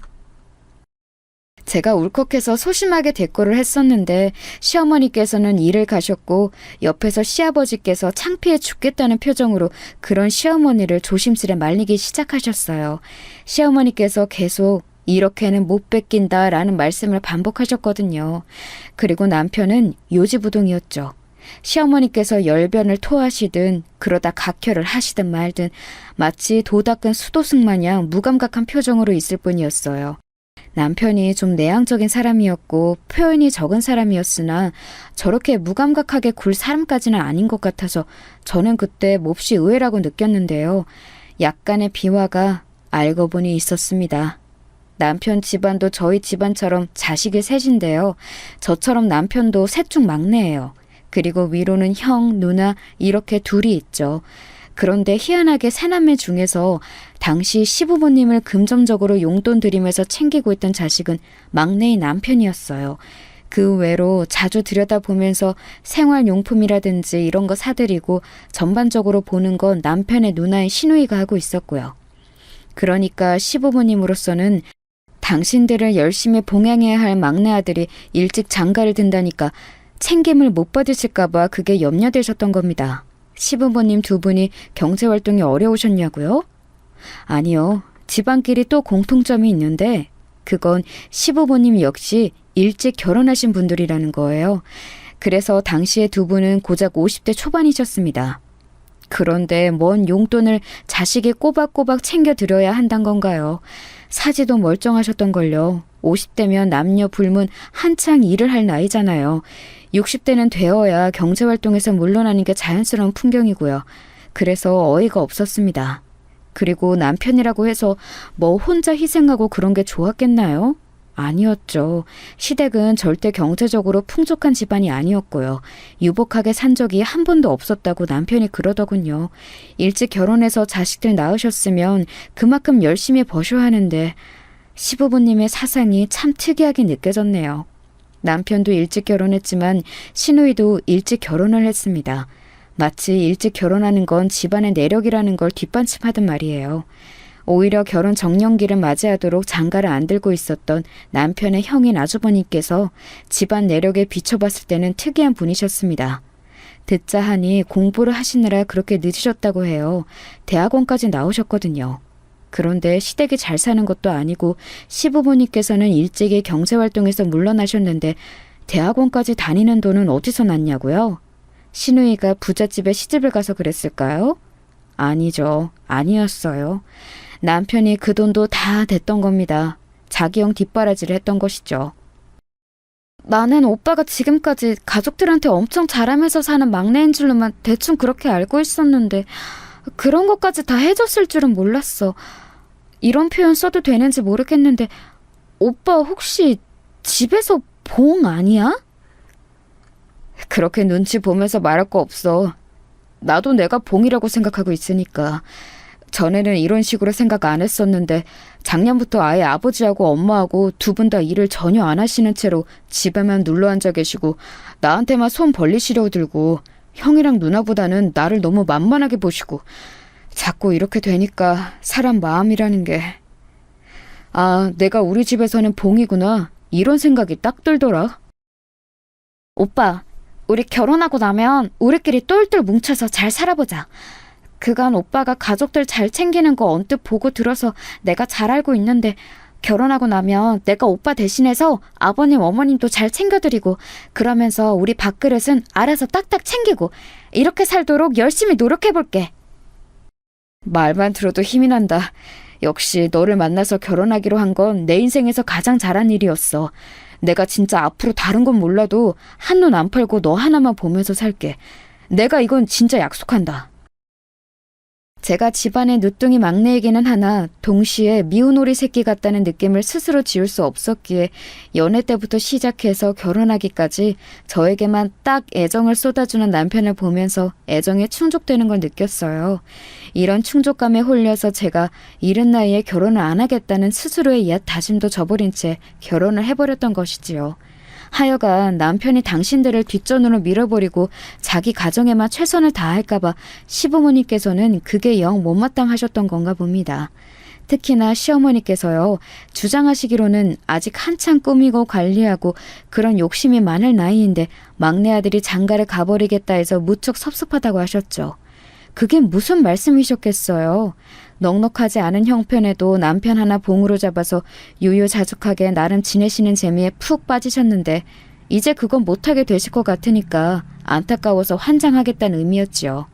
제가 울컥해서 소심하게 대꾸를 했었는데 시어머니께서는 일을 가셨고 옆에서 시아버지께서 창피해 죽겠다는 표정으로 그런 시어머니를 조심스레 말리기 시작하셨어요. 시어머니께서 계속 이렇게는 못 뺏긴다라는 말씀을 반복하셨거든요. 그리고 남편은 요지부동이었죠. 시어머니께서 열변을 토하시든 그러다 각혈을 하시든 말든 마치 도 닦은 수도승 마냥 무감각한 표정으로 있을 뿐이었어요. 남편이 좀 내향적인 사람이었고 표현이 적은 사람이었으나 저렇게 무감각하게 굴 사람까지는 아닌 것 같아서 저는 그때 몹시 의외라고 느꼈는데요. 약간의 비화가 알고 보니 있었습니다. 남편 집안도 저희 집안처럼 자식이 셋인데요. 저처럼 남편도 셋 중 막내예요. 그리고 위로는 형, 누나 이렇게 둘이 있죠. 그런데 희한하게 새남매 중에서 당시 시부모님을 금전적으로 용돈 드리면서 챙기고 있던 자식은 막내인 남편이었어요. 그 외로 자주 들여다보면서 생활용품이라든지 이런 거 사드리고 전반적으로 보는 건 남편의 누나인 시누이가 하고 있었고요. 그러니까 시부모님으로서는 당신들을 열심히 봉양해야 할 막내 아들이 일찍 장가를 든다니까 챙김을 못 받으실까봐 그게 염려되셨던 겁니다. 시부모님 2분이 경제활동이 어려우셨냐고요? 아니요. 집안끼리 또 공통점이 있는데 그건 시부모님 역시 일찍 결혼하신 분들이라는 거예요. 그래서 당시에 2분은 고작 50대 초반이셨습니다. 그런데 뭔 용돈을 자식이 꼬박꼬박 챙겨드려야 한단 건가요? 사지도 멀쩡하셨던걸요. 50대면 남녀 불문 한창 일을 할 나이잖아요. 60대는 되어야 경제활동에서 물러나는 게 자연스러운 풍경이고요. 그래서 어이가 없었습니다. 그리고 남편이라고 해서 뭐 혼자 희생하고 그런 게 좋았겠나요? 아니었죠. 시댁은 절대 경제적으로 풍족한 집안이 아니었고요. 유복하게 산 적이 한 번도 없었다고 남편이 그러더군요. 일찍 결혼해서 자식들 낳으셨으면 그만큼 열심히 버셔야 하는데 시부모님의 사상이 참 특이하게 느껴졌네요. 남편도 일찍 결혼했지만 시누이도 일찍 결혼을 했습니다. 마치 일찍 결혼하는 건 집안의 내력이라는 걸 뒷받침하던 말이에요. 오히려 결혼 정년기를 맞이하도록 장가를 안 들고 있었던 남편의 형인 아주버님께서 집안 내력에 비춰봤을 때는 특이한 분이셨습니다. 듣자 하니 공부를 하시느라 그렇게 늦으셨다고 해요. 대학원까지 나오셨거든요. 그런데 시댁이 잘 사는 것도 아니고 시부모님께서는 일찍이 경제활동에서 물러나셨는데 대학원까지 다니는 돈은 어디서 났냐고요? 시누이가 부잣집에 시집을 가서 그랬을까요? 아니죠. 아니었어요. 남편이 그 돈도 다 댔던 겁니다. 자기 형 뒷바라지를 했던 것이죠. 나는 오빠가 지금까지 가족들한테 엄청 잘하면서 사는 막내인 줄로만 대충 그렇게 알고 있었는데 그런 것까지 다 해줬을 줄은 몰랐어. 이런 표현 써도 되는지 모르겠는데 오빠 혹시 집에서 봉 아니야? 그렇게 눈치 보면서 말할 거 없어. 나도 내가 봉이라고 생각하고 있으니까. 전에는 이런 식으로 생각 안 했었는데 작년부터 아예 아버지하고 엄마하고 두 분 다 일을 전혀 안 하시는 채로 집에만 눌러 앉아 계시고 나한테만 손 벌리시려고 들고 형이랑 누나보다는 나를 너무 만만하게 보시고 자꾸 이렇게 되니까 사람 마음이라는 게 내가 우리 집에서는 봉이구나 이런 생각이 딱 들더라. 오빠, 우리 결혼하고 나면 우리끼리 똘똘 뭉쳐서 잘 살아보자. 그간 오빠가 가족들 잘 챙기는 거 언뜻 보고 들어서 내가 잘 알고 있는데 결혼하고 나면 내가 오빠 대신해서 아버님 어머님도 잘 챙겨드리고 그러면서 우리 밥그릇은 알아서 딱딱 챙기고 이렇게 살도록 열심히 노력해볼게. 말만 들어도 힘이 난다. 역시 너를 만나서 결혼하기로 한 건 내 인생에서 가장 잘한 일이었어. 내가 진짜 앞으로 다른 건 몰라도 한눈 안 팔고 너 하나만 보면서 살게. 내가 이건 진짜 약속한다. 제가 집안의 늦둥이 막내이기는 하나 동시에 미운 오리 새끼 같다는 느낌을 스스로 지울 수 없었기에 연애 때부터 시작해서 결혼하기까지 저에게만 딱 애정을 쏟아주는 남편을 보면서 애정에 충족되는 걸 느꼈어요. 이런 충족감에 홀려서 제가 이른 나이에 결혼을 안 하겠다는 스스로의 옛 다짐도 저버린 채 결혼을 해버렸던 것이지요. 하여간 남편이 당신들을 뒷전으로 밀어버리고 자기 가정에만 최선을 다할까봐 시부모님께서는 그게 영 못마땅하셨던 건가 봅니다. 특히나 시어머니께서요. 주장하시기로는 아직 한참 꾸미고 관리하고 그런 욕심이 많을 나이인데 막내 아들이 장가를 가버리겠다 해서 무척 섭섭하다고 하셨죠. 그게 무슨 말씀이셨겠어요. 넉넉하지 않은 형편에도 남편 하나 봉으로 잡아서 유유자적하게 나름 지내시는 재미에 푹 빠지셨는데 이제 그건 못하게 되실 것 같으니까 안타까워서 환장하겠다는 의미였지요.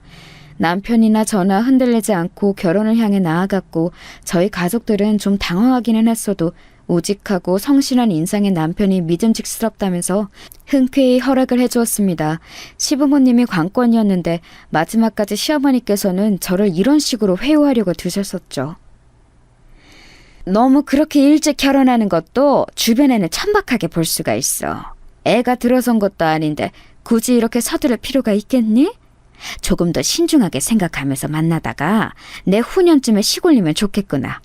남편이나 저나 흔들리지 않고 결혼을 향해 나아갔고 저희 가족들은 좀 당황하기는 했어도 우직하고 성실한 인상의 남편이 믿음직스럽다면서 흔쾌히 허락을 해주었습니다. 시부모님이 관건이었는데 마지막까지 시어머니께서는 저를 이런 식으로 회유하려고 드셨었죠. 너무 그렇게 일찍 결혼하는 것도 주변에는 천박하게 볼 수가 있어. 애가 들어선 것도 아닌데 굳이 이렇게 서두를 필요가 있겠니? 조금 더 신중하게 생각하면서 만나다가 내 후년쯤에 시골리면 좋겠구나.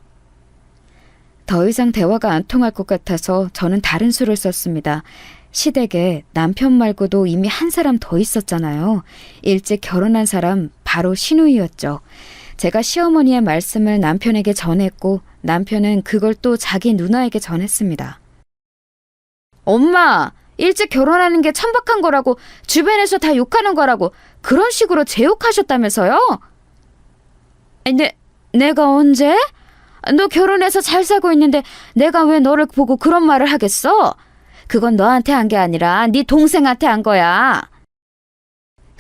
더 이상 대화가 안 통할 것 같아서 저는 다른 수를 썼습니다. 시댁에 남편 말고도 이미 한 사람 더 있었잖아요. 일찍 결혼한 사람 바로 시누이였죠. 제가 시어머니의 말씀을 남편에게 전했고 남편은 그걸 또 자기 누나에게 전했습니다. 엄마! 일찍 결혼하는 게 천박한 거라고 주변에서 다 욕하는 거라고 그런 식으로 제욕하셨다면서요? 내가 언제? 너 결혼해서 잘 살고 있는데 내가 왜 너를 보고 그런 말을 하겠어? 그건 너한테 한 게 아니라 네 동생한테 한 거야.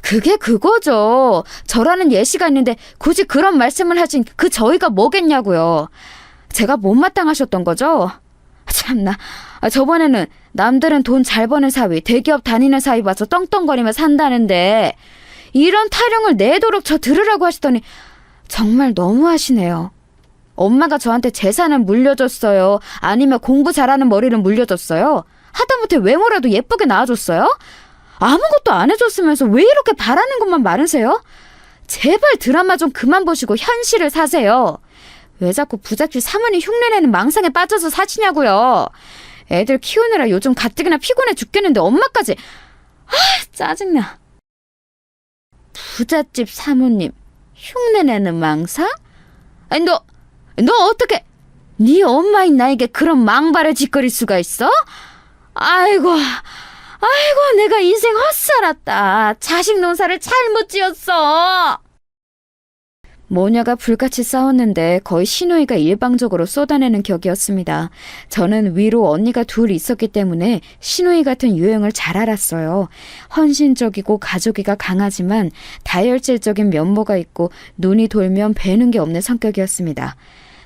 그게 그거죠. 저라는 예시가 있는데 굳이 그런 말씀을 하신 그 저희가 뭐겠냐고요. 제가 못마땅하셨던 거죠? 참나. 저번에는 남들은 돈 잘 버는 사위, 대기업 다니는 사위 봐서 떵떵거리며 산다는데 이런 타령을 내도록 저 들으라고 하시더니 정말 너무하시네요. 엄마가 저한테 재산을 물려줬어요? 아니면 공부 잘하는 머리를 물려줬어요? 하다못해 외모라도 예쁘게 낳아줬어요? 아무것도 안 해줬으면서 왜 이렇게 바라는 것만 많으세요? 제발 드라마 좀 그만 보시고 현실을 사세요. 왜 자꾸 부잣집 사모님 흉내내는 망상에 빠져서 사시냐고요. 애들 키우느라 요즘 가뜩이나 피곤해 죽겠는데 엄마까지. 짜증나. 부잣집 사모님 흉내내는 망상? 아니 너 어떻게 네 엄마인 나에게 그런 망발을 짓거릴 수가 있어? 아이고 내가 인생 헛살았다. 자식 농사를 잘못 지었어. 모녀가 불같이 싸웠는데 거의 시누이가 일방적으로 쏟아내는 격이었습니다. 저는 위로 언니가 둘 있었기 때문에 시누이 같은 유형을 잘 알았어요. 헌신적이고 가족이가 강하지만 다혈질적인 면모가 있고 눈이 돌면 배는 게 없는 성격이었습니다.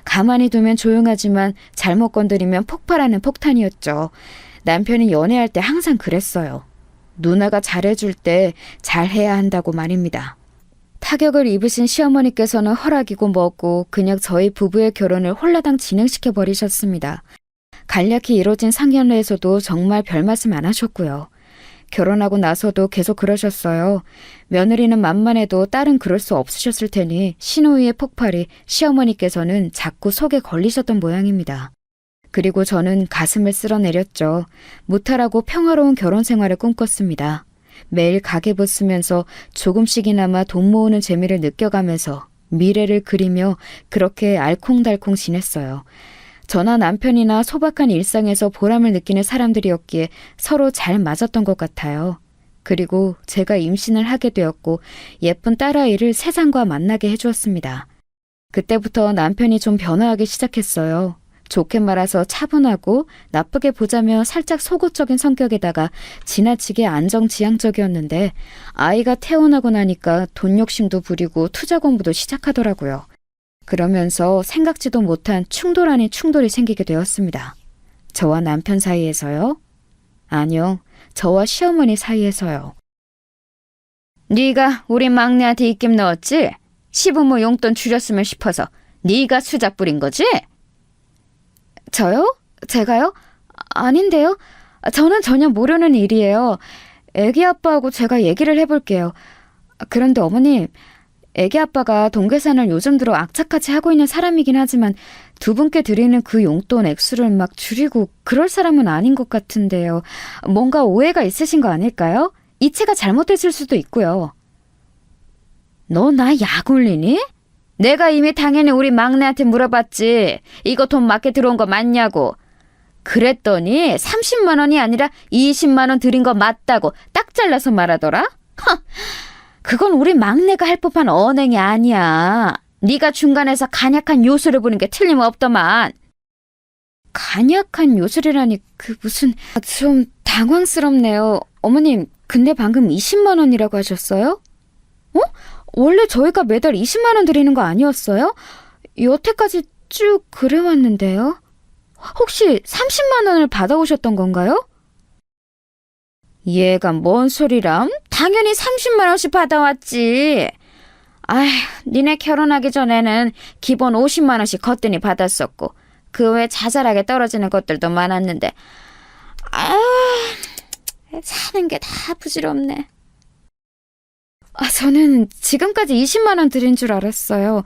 가만히 두면 조용하지만 잘못 건드리면 폭발하는 폭탄이었죠. 남편이 연애할 때 항상 그랬어요. 누나가 잘해줄 때 잘해야 한다고 말입니다. 타격을 입으신 시어머니께서는 허락이고 뭐고 그냥 저희 부부의 결혼을 홀라당 진행시켜 버리셨습니다. 간략히 이뤄진 상견례에서도 정말 별말씀 안 하셨고요. 결혼하고 나서도 계속 그러셨어요. 며느리는 만만해도 딸은 그럴 수 없으셨을 테니 시누이의 폭발이 시어머니께서는 자꾸 속에 걸리셨던 모양입니다. 그리고 저는 가슴을 쓸어내렸죠. 무탈하고 평화로운 결혼 생활을 꿈꿨습니다. 매일 가계부 쓰면서 조금씩이나마 돈 모으는 재미를 느껴가면서 미래를 그리며 그렇게 알콩달콩 지냈어요. 저나 남편이나 소박한 일상에서 보람을 느끼는 사람들이었기에 서로 잘 맞았던 것 같아요. 그리고 제가 임신을 하게 되었고 예쁜 딸아이를 세상과 만나게 해주었습니다. 그때부터 남편이 좀 변화하기 시작했어요. 좋게 말해서 차분하고 나쁘게 보자면 살짝 속옷적인 성격에다가 지나치게 안정지향적이었는데 아이가 태어나고 나니까 돈 욕심도 부리고 투자 공부도 시작하더라고요. 그러면서 생각지도 못한 충돌 아닌 충돌이 생기게 되었습니다. 저와 남편 사이에서요? 아니요, 저와 시어머니 사이에서요. 네가 우리 막내한테 입김 넣었지? 시부모 용돈 줄였으면 싶어서 네가 수작 부린 거지? 저요? 제가요? 아닌데요. 저는 전혀 모르는 일이에요. 애기 아빠하고 제가 얘기를 해볼게요. 그런데 어머님, 애기 아빠가 돈 계산을 요즘 들어 악착같이 하고 있는 사람이긴 하지만 두 분께 드리는 그 용돈 액수를 막 줄이고 그럴 사람은 아닌 것 같은데요. 뭔가 오해가 있으신 거 아닐까요? 이체가 잘못됐을 수도 있고요. 너 나 약 올리니? 내가 이미 당연히 우리 막내한테 물어봤지. 이거 돈 맞게 들어온 거 맞냐고. 그랬더니 30만 원이 아니라 20만 원 드린 거 맞다고 딱 잘라서 말하더라. 그건 우리 막내가 할 법한 언행이 아니야. 네가 중간에서 간약한 요술을 부는 게 틀림없더만. 간약한 요술이라니 그 무슨... 좀 당황스럽네요. 어머님, 근데 방금 20만 원이라고 하셨어요? 어? 원래 저희가 매달 20만 원 드리는 거 아니었어요? 여태까지 쭉 그래왔는데요. 혹시 30만 원을 받아오셨던 건가요? 얘가 뭔 소리람? 당연히 30만 원씩 받아왔지. 아휴, 니네 결혼하기 전에는 기본 50만 원씩 거뜬히 받았었고 그 외 자잘하게 떨어지는 것들도 많았는데 사는 게 다 부질없네. 저는 지금까지 20만 원 드린 줄 알았어요.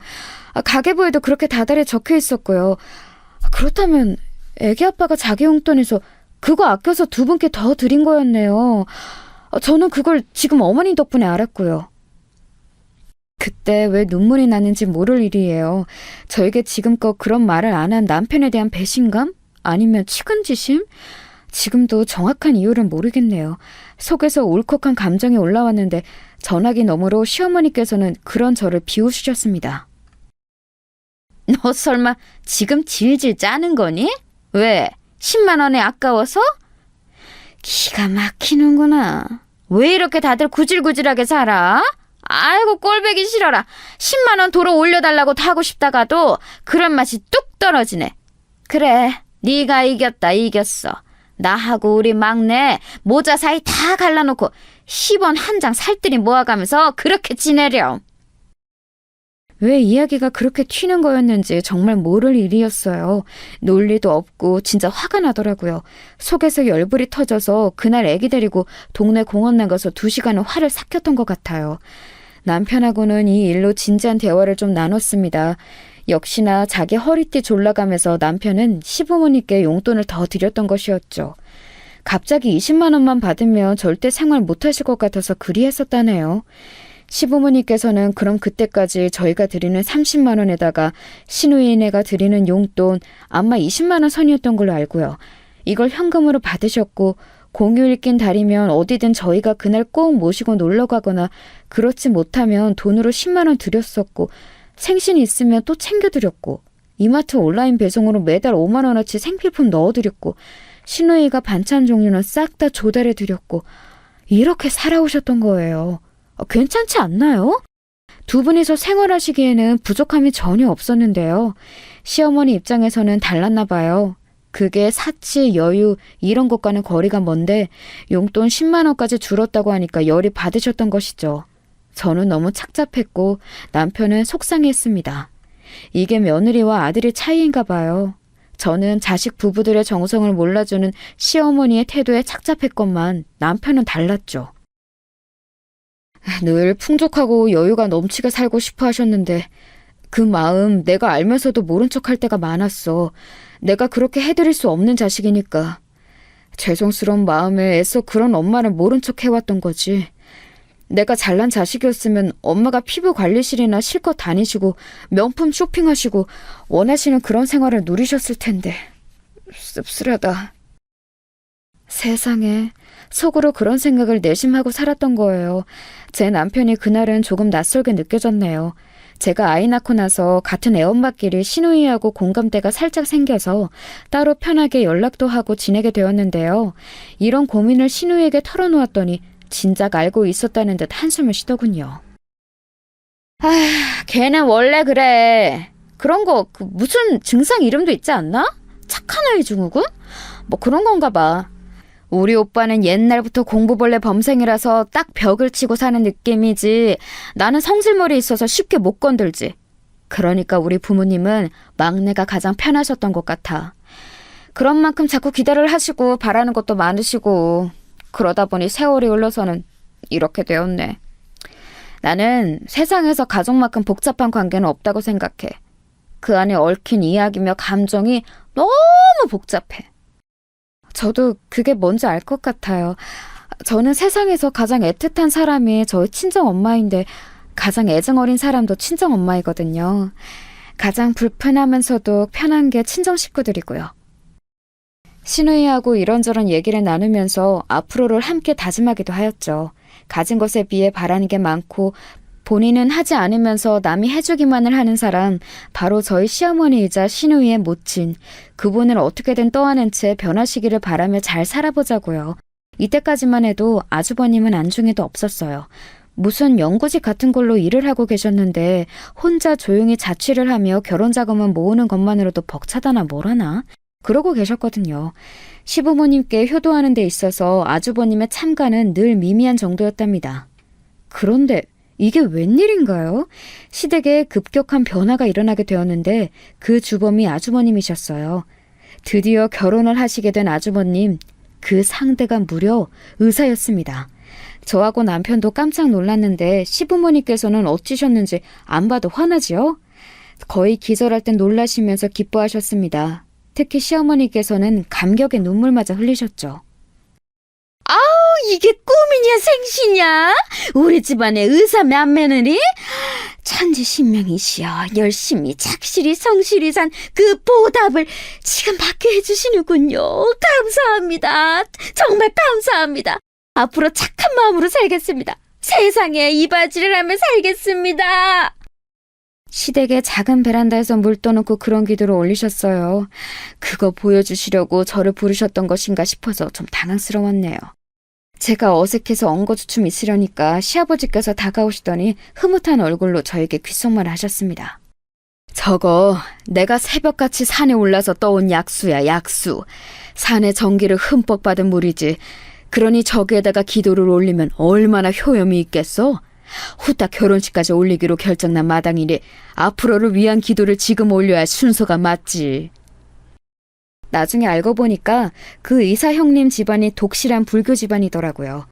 가계부에도 그렇게 다달이 적혀 있었고요. 그렇다면 애기 아빠가 자기 용돈에서 그거 아껴서 두 분께 더 드린 거였네요. 저는 그걸 지금 어머니 덕분에 알았고요. 그때 왜 눈물이 나는지 모를 일이에요. 저에게 지금껏 그런 말을 안 한 남편에 대한 배신감? 아니면 측은지심? 지금도 정확한 이유를 모르겠네요. 속에서 울컥한 감정이 올라왔는데 전화기 너머로 시어머니께서는 그런 저를 비웃으셨습니다. 너 설마 지금 질질 짜는 거니? 왜? 10만 원에 아까워서? 기가 막히는구나. 왜 이렇게 다들 구질구질하게 살아? 아이고 꼴보기 싫어라. 10만 원 도로 올려달라고 하고 싶다가도 그런 맛이 뚝 떨어지네. 그래, 네가 이겼어. 나하고 우리 막내 모자 사이 다 갈라놓고 10원 한 장 살뜰히 모아가면서 그렇게 지내렴. 왜 이야기가 그렇게 튀는 거였는지 정말 모를 일이었어요. 논리도 없고 진짜 화가 나더라고요. 속에서 열불이 터져서 그날 애기 데리고 동네 공원 나가서 2시간은 화를 삭혔던 것 같아요. 남편하고는 이 일로 진지한 대화를 좀 나눴습니다. 역시나 자기 허리띠 졸라가면서 남편은 시부모님께 용돈을 더 드렸던 것이었죠. 갑자기 20만 원만 받으면 절대 생활 못하실 것 같아서 그리했었다네요. 시부모님께서는 그럼 그때까지 저희가 드리는 30만 원에다가 시누이네가 드리는 용돈 아마 20만 원 선이었던 걸로 알고요. 이걸 현금으로 받으셨고 공휴일 낀 달이면 어디든 저희가 그날 꼭 모시고 놀러 가거나 그렇지 못하면 돈으로 10만 원 드렸었고 생신이 있으면 또 챙겨드렸고 이마트 온라인 배송으로 매달 5만 원어치 생필품 넣어드렸고 시누이가 반찬 종류는 싹 다 조달해드렸고 이렇게 살아오셨던 거예요. 괜찮지 않나요? 두 분이서 생활하시기에는 부족함이 전혀 없었는데요. 시어머니 입장에서는 달랐나 봐요. 그게 사치, 여유 이런 것과는 거리가 먼데 용돈 10만 원까지 줄었다고 하니까 열이 받으셨던 것이죠. 저는 너무 착잡했고 남편은 속상했습니다. 이게 며느리와 아들의 차이인가 봐요. 저는 자식 부부들의 정성을 몰라주는 시어머니의 태도에 착잡했건만 남편은 달랐죠. 늘 풍족하고 여유가 넘치게 살고 싶어 하셨는데 그 마음 내가 알면서도 모른 척할 때가 많았어. 내가 그렇게 해드릴 수 없는 자식이니까. 죄송스러운 마음에 애써 그런 엄마를 모른 척 해왔던 거지. 내가 잘난 자식이었으면 엄마가 피부 관리실이나 실컷 다니시고 명품 쇼핑하시고 원하시는 그런 생활을 누리셨을 텐데. 씁쓸하다. 세상에, 속으로 그런 생각을 내심하고 살았던 거예요. 제 남편이 그날은 조금 낯설게 느껴졌네요. 제가 아이 낳고 나서 같은 애엄마끼리 시누이하고 공감대가 살짝 생겨서 따로 편하게 연락도 하고 지내게 되었는데요. 이런 고민을 시누이에게 털어놓았더니 진작 알고 있었다는 듯 한숨을 쉬더군요. 걔는 원래 그래. 그런 거 무슨 증상 이름도 있지 않나? 착한 아이 증후군? 뭐 그런 건가 봐. 우리 오빠는 옛날부터 공부벌레 범생이라서 딱 벽을 치고 사는 느낌이지 나는 성질머리 있어서 쉽게 못 건들지. 그러니까 우리 부모님은 막내가 가장 편하셨던 것 같아. 그런 만큼 자꾸 기대를 하시고 바라는 것도 많으시고 그러다 보니 세월이 흘러서는 이렇게 되었네. 나는 세상에서 가족만큼 복잡한 관계는 없다고 생각해. 그 안에 얽힌 이야기며 감정이 너무 복잡해. 저도 그게 뭔지 알 것 같아요. 저는 세상에서 가장 애틋한 사람이 저희 친정엄마인데 가장 애정어린 사람도 친정엄마이거든요. 가장 불편하면서도 편한 게 친정 식구들이고요. 시누이하고 이런저런 얘기를 나누면서 앞으로를 함께 다짐하기도 하였죠. 가진 것에 비해 바라는 게 많고 본인은 하지 않으면서 남이 해주기만을 하는 사람, 바로 저희 시어머니이자 시누이의 모친, 그분을 어떻게든 떠안은 채 변하시기를 바라며 잘 살아보자고요. 이때까지만 해도 아주버님은 안중에도 없었어요. 무슨 연구직 같은 걸로 일을 하고 계셨는데 혼자 조용히 자취를 하며 결혼 자금을 모으는 것만으로도 벅차다나 뭐라나? 그러고 계셨거든요. 시부모님께 효도하는 데 있어서 아주버님의 참가는 늘 미미한 정도였답니다. 그런데 이게 웬일인가요? 시댁에 급격한 변화가 일어나게 되었는데 그 주범이 아주버님이셨어요. 드디어 결혼을 하시게 된 아주버님, 그 상대가 무려 의사였습니다. 저하고 남편도 깜짝 놀랐는데 시부모님께서는 어찌셨는지 안 봐도 화나지요? 거의 기절할 땐 놀라시면서 기뻐하셨습니다. 특히 시어머니께서는 감격에 눈물마저 흘리셨죠. 이게 꿈이냐 생시냐? 우리 집안의 의사 맏며느리? 천지신명이시여 열심히 착실히 성실히 산 그 보답을 지금 받게 해주시는군요. 감사합니다. 정말 감사합니다. 앞으로 착한 마음으로 살겠습니다. 세상에 이바지를 하며 살겠습니다. 시댁의 작은 베란다에서 물 떠놓고 그런 기도를 올리셨어요. 그거 보여주시려고 저를 부르셨던 것인가 싶어서 좀 당황스러웠네요. 제가 어색해서 엉거주춤 있으려니까 시아버지께서 다가오시더니 흐뭇한 얼굴로 저에게 귓속말을 하셨습니다. 저거 내가 새벽같이 산에 올라서 떠온 약수야, 약수. 산의 전기를 흠뻑 받은 물이지. 그러니 저기에다가 기도를 올리면 얼마나 효염이 있겠어? 후딱 결혼식까지 올리기로 결정난 마당이니 앞으로를 위한 기도를 지금 올려야 순서가 맞지. 나중에 알고 보니까 그 의사 형님 집안이 독실한 불교 집안이더라고요.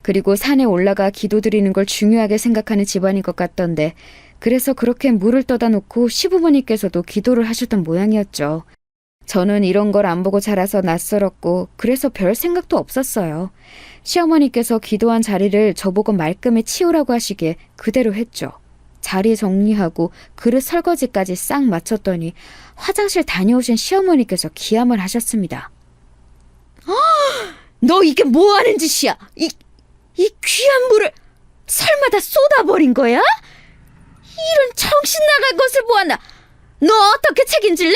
그리고 산에 올라가 기도드리는 걸 중요하게 생각하는 집안인 것 같던데, 그래서 그렇게 물을 떠다 놓고 시부모님께서도 기도를 하셨던 모양이었죠. 저는 이런 걸 안 보고 자라서 낯설었고 그래서 별 생각도 없었어요. 시어머니께서 기도한 자리를 저보고 말끔히 치우라고 하시기에 그대로 했죠. 자리 정리하고 그릇 설거지까지 싹 마쳤더니 화장실 다녀오신 시어머니께서 기함을 하셨습니다. 너 이게 뭐 하는 짓이야? 이 귀한 물을 설마 다 쏟아버린 거야? 이런 정신 나갈 것을 보았나? 너 어떻게 책임질래?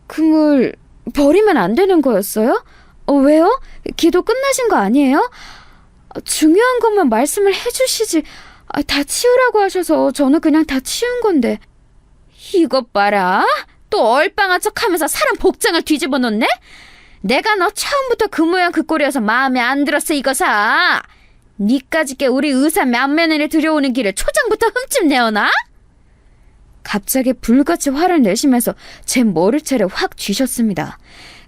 그 물 버리면 안 되는 거였어요? 왜요? 기도 끝나신 거 아니에요? 중요한 것만 말씀을 해주시지. 다 치우라고 하셔서 저는 그냥 다 치운 건데. 이것 봐라. 또 얼빵한 척하면서 사람 복장을 뒤집어 놓네? 내가 너 처음부터 그 모양 그 꼴이어서 마음에 안 들었어 이거사. 니까짓게 우리 의사 맏며느리 들여오는 길을 초장부터 흠집 내어놔? 갑자기 불같이 화를 내시면서 제 머리채를 확 쥐셨습니다.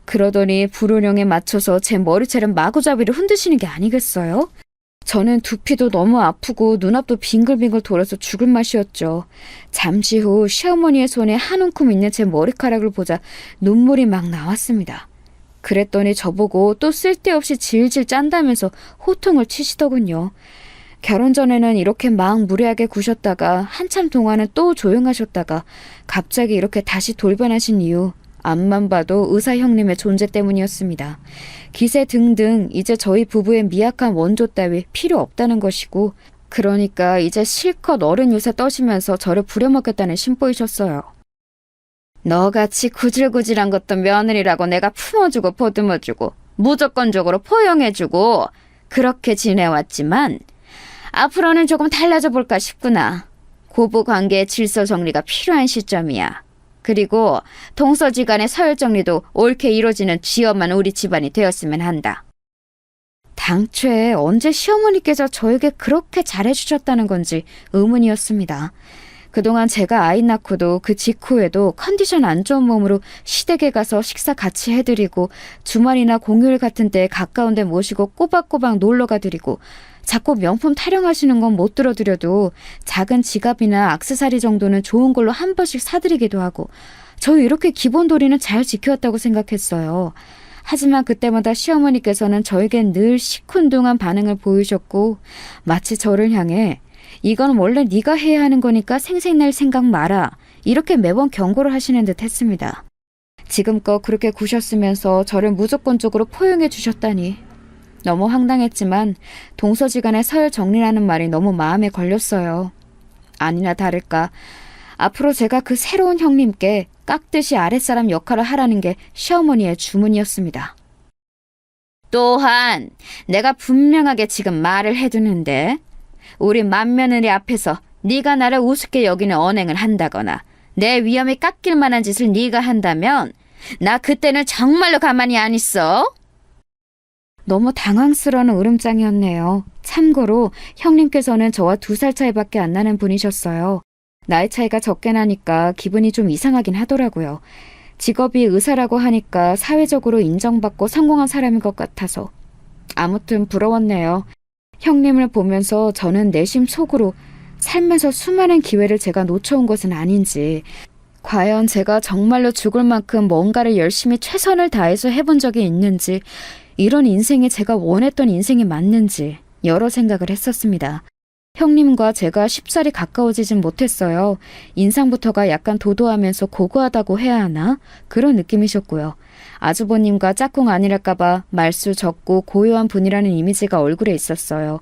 그러더니 불호령에 맞춰서 제 머리채를 마구잡이로 흔드시는 게 아니겠어요? 저는 두피도 너무 아프고 눈앞도 빙글빙글 돌아서 죽을 맛이었죠. 잠시 후 시어머니의 손에 한 움큼 있는 제 머리카락을 보자 눈물이 막 나왔습니다. 그랬더니 저보고 또 쓸데없이 질질 짠다면서 호통을 치시더군요. 결혼 전에는 이렇게 막 무례하게 구셨다가 한참 동안은 또 조용하셨다가 갑자기 이렇게 다시 돌변하신 이유, 앞만 봐도 의사 형님의 존재 때문이었습니다. 기세 등등 이제 저희 부부의 미약한 원조 따위 필요 없다는 것이고, 그러니까 이제 실컷 어른 유세 떠시면서 저를 부려먹겠다는 심보이셨어요. 너같이 구질구질한 것도 며느리라고 내가 품어주고 보듬어주고 무조건적으로 포용해주고 그렇게 지내왔지만 앞으로는 조금 달라져 볼까 싶구나. 고부관계의 질서 정리가 필요한 시점이야. 그리고 동서지간의 서열 정리도 옳게 이루어지는 쥐엄한 우리 집안이 되었으면 한다. 당초에 언제 시어머니께서 저에게 그렇게 잘해주셨다는 건지 의문이었습니다. 그동안 제가 아이 낳고도 그 직후에도 컨디션 안 좋은 몸으로 시댁에 가서 식사 같이 해드리고 주말이나 공휴일 같은 때 가까운 데 모시고 꼬박꼬박 놀러가 드리고 자꾸 명품 타령하시는 건 못 들어드려도 작은 지갑이나 액세서리 정도는 좋은 걸로 한 번씩 사드리기도 하고 저희 이렇게 기본 도리는 잘 지켜왔다고 생각했어요. 하지만 그때마다 시어머니께서는 저에겐 늘 시큰둥한 반응을 보이셨고 마치 저를 향해 이건 원래 네가 해야 하는 거니까 생색낼 생각 마라 이렇게 매번 경고를 하시는 듯 했습니다. 지금껏 그렇게 구셨으면서 저를 무조건적으로 포용해 주셨다니 너무 황당했지만 동서지간의 서열 정리라는 말이 너무 마음에 걸렸어요. 아니나 다를까 앞으로 제가 그 새로운 형님께 깍듯이 아랫사람 역할을 하라는 게 시어머니의 주문이었습니다. 또한 내가 분명하게 지금 말을 해두는데 우리 맏며느리 앞에서 네가 나를 우습게 여기는 언행을 한다거나 내 위험이 깎일 만한 짓을 네가 한다면 나 그때는 정말로 가만히 안 있어. 너무 당황스러운 울음장이었네요. 참고로 형님께서는 저와 2살 차이밖에 안 나는 분이셨어요. 나이 차이가 적게 나니까 기분이 좀 이상하긴 하더라고요. 직업이 의사라고 하니까 사회적으로 인정받고 성공한 사람인 것 같아서. 아무튼 부러웠네요. 형님을 보면서 저는 내심 속으로 살면서 수많은 기회를 제가 놓쳐온 것은 아닌지, 과연 제가 정말로 죽을 만큼 뭔가를 열심히 최선을 다해서 해본 적이 있는지, 이런 인생이 제가 원했던 인생이 맞는지 여러 생각을 했었습니다. 형님과 제가 쉽사리 가까워지진 못했어요. 인상부터가 약간 도도하면서 고고하다고 해야 하나? 그런 느낌이셨고요. 아주버님과 짝꿍 아니랄까봐 말수 적고 고요한 분이라는 이미지가 얼굴에 있었어요.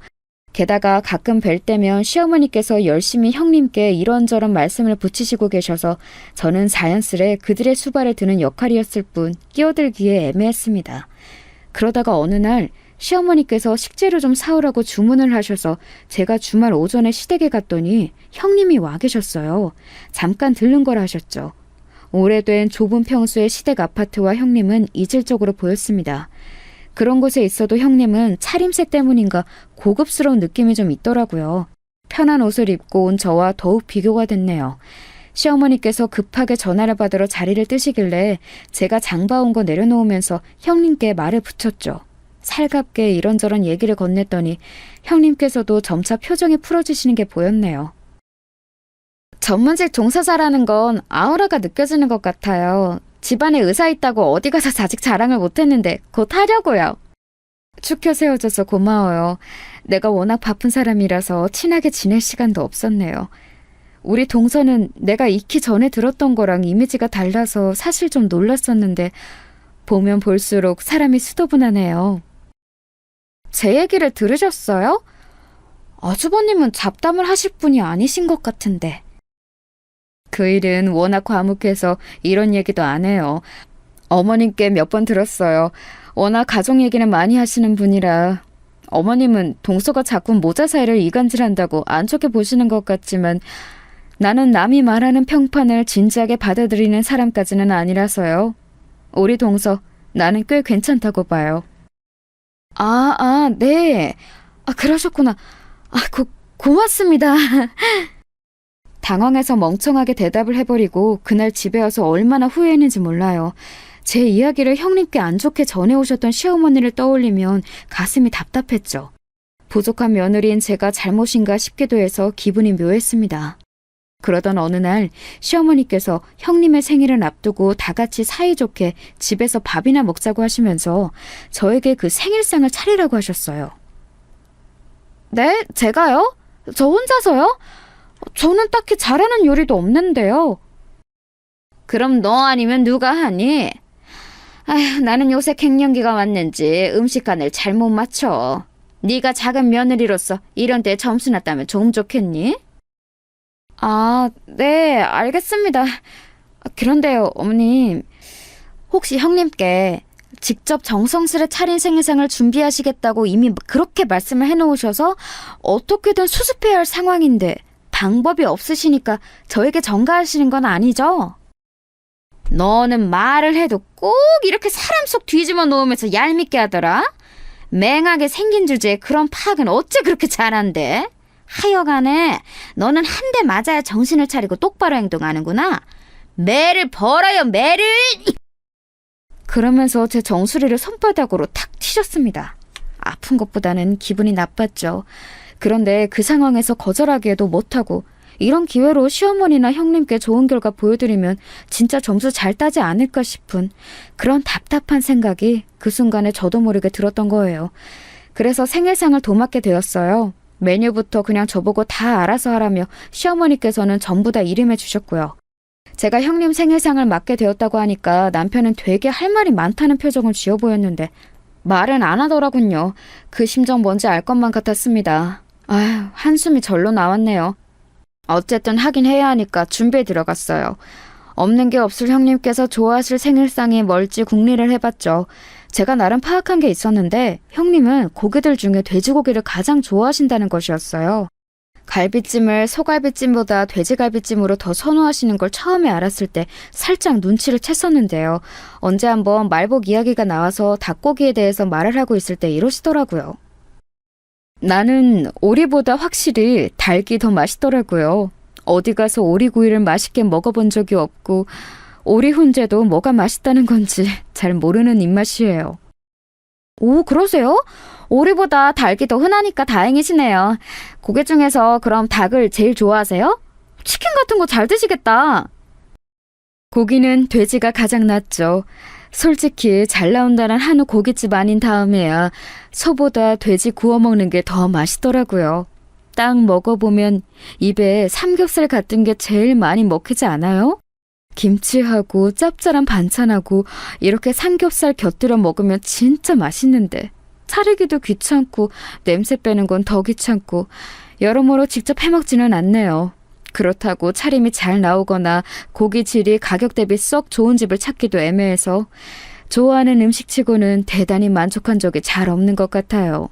게다가 가끔 뵐 때면 시어머니께서 열심히 형님께 이런저런 말씀을 붙이시고 계셔서 저는 자연스레 그들의 수발에 드는 역할이었을 뿐 끼어들기에 애매했습니다. 그러다가 어느 날 시어머니께서 식재료 좀 사오라고 주문을 하셔서 제가 주말 오전에 시댁에 갔더니 형님이 와 계셨어요. 잠깐 들른 거라 하셨죠. 오래된 좁은 평수의 시댁 아파트와 형님은 이질적으로 보였습니다. 그런 곳에 있어도 형님은 차림새 때문인가 고급스러운 느낌이 좀 있더라고요. 편한 옷을 입고 온 저와 더욱 비교가 됐네요. 시어머니께서 급하게 전화를 받으러 자리를 뜨시길래 제가 장 봐온 거 내려놓으면서 형님께 말을 붙였죠. 살갑게 이런저런 얘기를 건넸더니 형님께서도 점차 표정이 풀어지시는 게 보였네요. 전문직 종사자라는 건 아우라가 느껴지는 것 같아요. 집안에 의사 있다고 어디 가서 자직 자랑을 못했는데 곧 하려고요. 축혀 세워줘서 고마워요. 내가 워낙 바쁜 사람이라서 친하게 지낼 시간도 없었네요. 우리 동서는 내가 익히 전에 들었던 거랑 이미지가 달라서 사실 좀 놀랐었는데 보면 볼수록 사람이 수더분하네요. 제 얘기를 들으셨어요? 아주버님은 잡담을 하실 분이 아니신 것 같은데. 그 일은 워낙 과묵해서 이런 얘기도 안 해요. 어머님께 몇 번 들었어요. 워낙 가족 얘기는 많이 하시는 분이라. 어머님은 동서가 자꾸 모자 사이를 이간질한다고 안 좋게 보시는 것 같지만 나는 남이 말하는 평판을 진지하게 받아들이는 사람까지는 아니라서요. 우리 동서, 나는 꽤 괜찮다고 봐요. 네. 그러셨구나. 고맙습니다. 당황해서 멍청하게 대답을 해버리고 그날 집에 와서 얼마나 후회했는지 몰라요. 제 이야기를 형님께 안 좋게 전해오셨던 시어머니를 떠올리면 가슴이 답답했죠. 부족한 며느리인 제가 잘못인가 싶기도 해서 기분이 묘했습니다. 그러던 어느 날 시어머니께서 형님의 생일을 앞두고 다 같이 사이좋게 집에서 밥이나 먹자고 하시면서 저에게 그 생일상을 차리라고 하셨어요. 네? 제가요? 저 혼자서요? 저는 딱히 잘하는 요리도 없는데요. 그럼 너 아니면 누가 하니? 아휴, 나는 요새 갱년기가 왔는지 음식간을 잘못 맞춰. 네가 작은 며느리로서 이런 데 점수나 따면 좀 좋겠니? 네, 알겠습니다. 그런데요, 어머님. 혹시 형님께 직접 정성스레 차린 생일상을 준비하시겠다고 이미 그렇게 말씀을 해놓으셔서 어떻게든 수습해야 할 상황인데 방법이 없으시니까 저에게 전가하시는 건 아니죠? 너는 말을 해도 꼭 이렇게 사람 속 뒤집어 놓으면서 얄밉게 하더라? 맹하게 생긴 주제에 그런 파악은 어째 그렇게 잘한대? 하여간에 너는 한 대 맞아야 정신을 차리고 똑바로 행동하는구나. 매를 벌어요, 매를! 그러면서 제 정수리를 손바닥으로 탁 튀셨습니다. 아픈 것보다는 기분이 나빴죠. 그런데 그 상황에서 거절하기에도 못하고 이런 기회로 시어머니나 형님께 좋은 결과 보여드리면 진짜 점수 잘 따지 않을까 싶은 그런 답답한 생각이 그 순간에 저도 모르게 들었던 거예요. 그래서 생일상을 도맡게 되었어요. 메뉴부터 그냥 저보고 다 알아서 하라며 시어머니께서는 전부 다 이름해 주셨고요. 제가 형님 생일상을 맡게 되었다고 하니까 남편은 되게 할 말이 많다는 표정을 지어 보였는데 말은 안 하더라군요. 그 심정 뭔지 알 것만 같았습니다. 아휴, 한숨이 절로 나왔네요. 어쨌든 하긴 해야 하니까 준비에 들어갔어요. 없는 게 없을 형님께서 좋아하실 생일상이 뭘지 궁리를 해봤죠. 제가 나름 파악한 게 있었는데 형님은 고기들 중에 돼지고기를 가장 좋아하신다는 것이었어요. 갈비찜을 소갈비찜보다 돼지갈비찜으로 더 선호하시는 걸 처음에 알았을 때 살짝 눈치를 챘었는데요. 언제 한번 말복 이야기가 나와서 닭고기에 대해서 말을 하고 있을 때 이러시더라고요. 나는 오리보다 확실히 닭이 더 맛있더라고요. 어디 가서 오리구이를 맛있게 먹어본 적이 없고 오리 훈제도 뭐가 맛있다는 건지 잘 모르는 입맛이에요. 오, 그러세요? 오리보다 닭이 더 흔하니까 다행이시네요. 고기 중에서 그럼 닭을 제일 좋아하세요? 치킨 같은 거 잘 드시겠다. 고기는 돼지가 가장 낫죠. 솔직히 잘 나온다는 한우 고깃집 아닌 다음에야 소보다 돼지 구워 먹는 게 더 맛있더라고요. 딱 먹어보면 입에 삼겹살 같은 게 제일 많이 먹히지 않아요? 김치하고 짭짤한 반찬하고 이렇게 삼겹살 곁들여 먹으면 진짜 맛있는데 차리기도 귀찮고 냄새 빼는 건 더 귀찮고 여러모로 직접 해먹지는 않네요. 그렇다고 차림이 잘 나오거나 고기 질이 가격 대비 썩 좋은 집을 찾기도 애매해서 좋아하는 음식치고는 대단히 만족한 적이 잘 없는 것 같아요.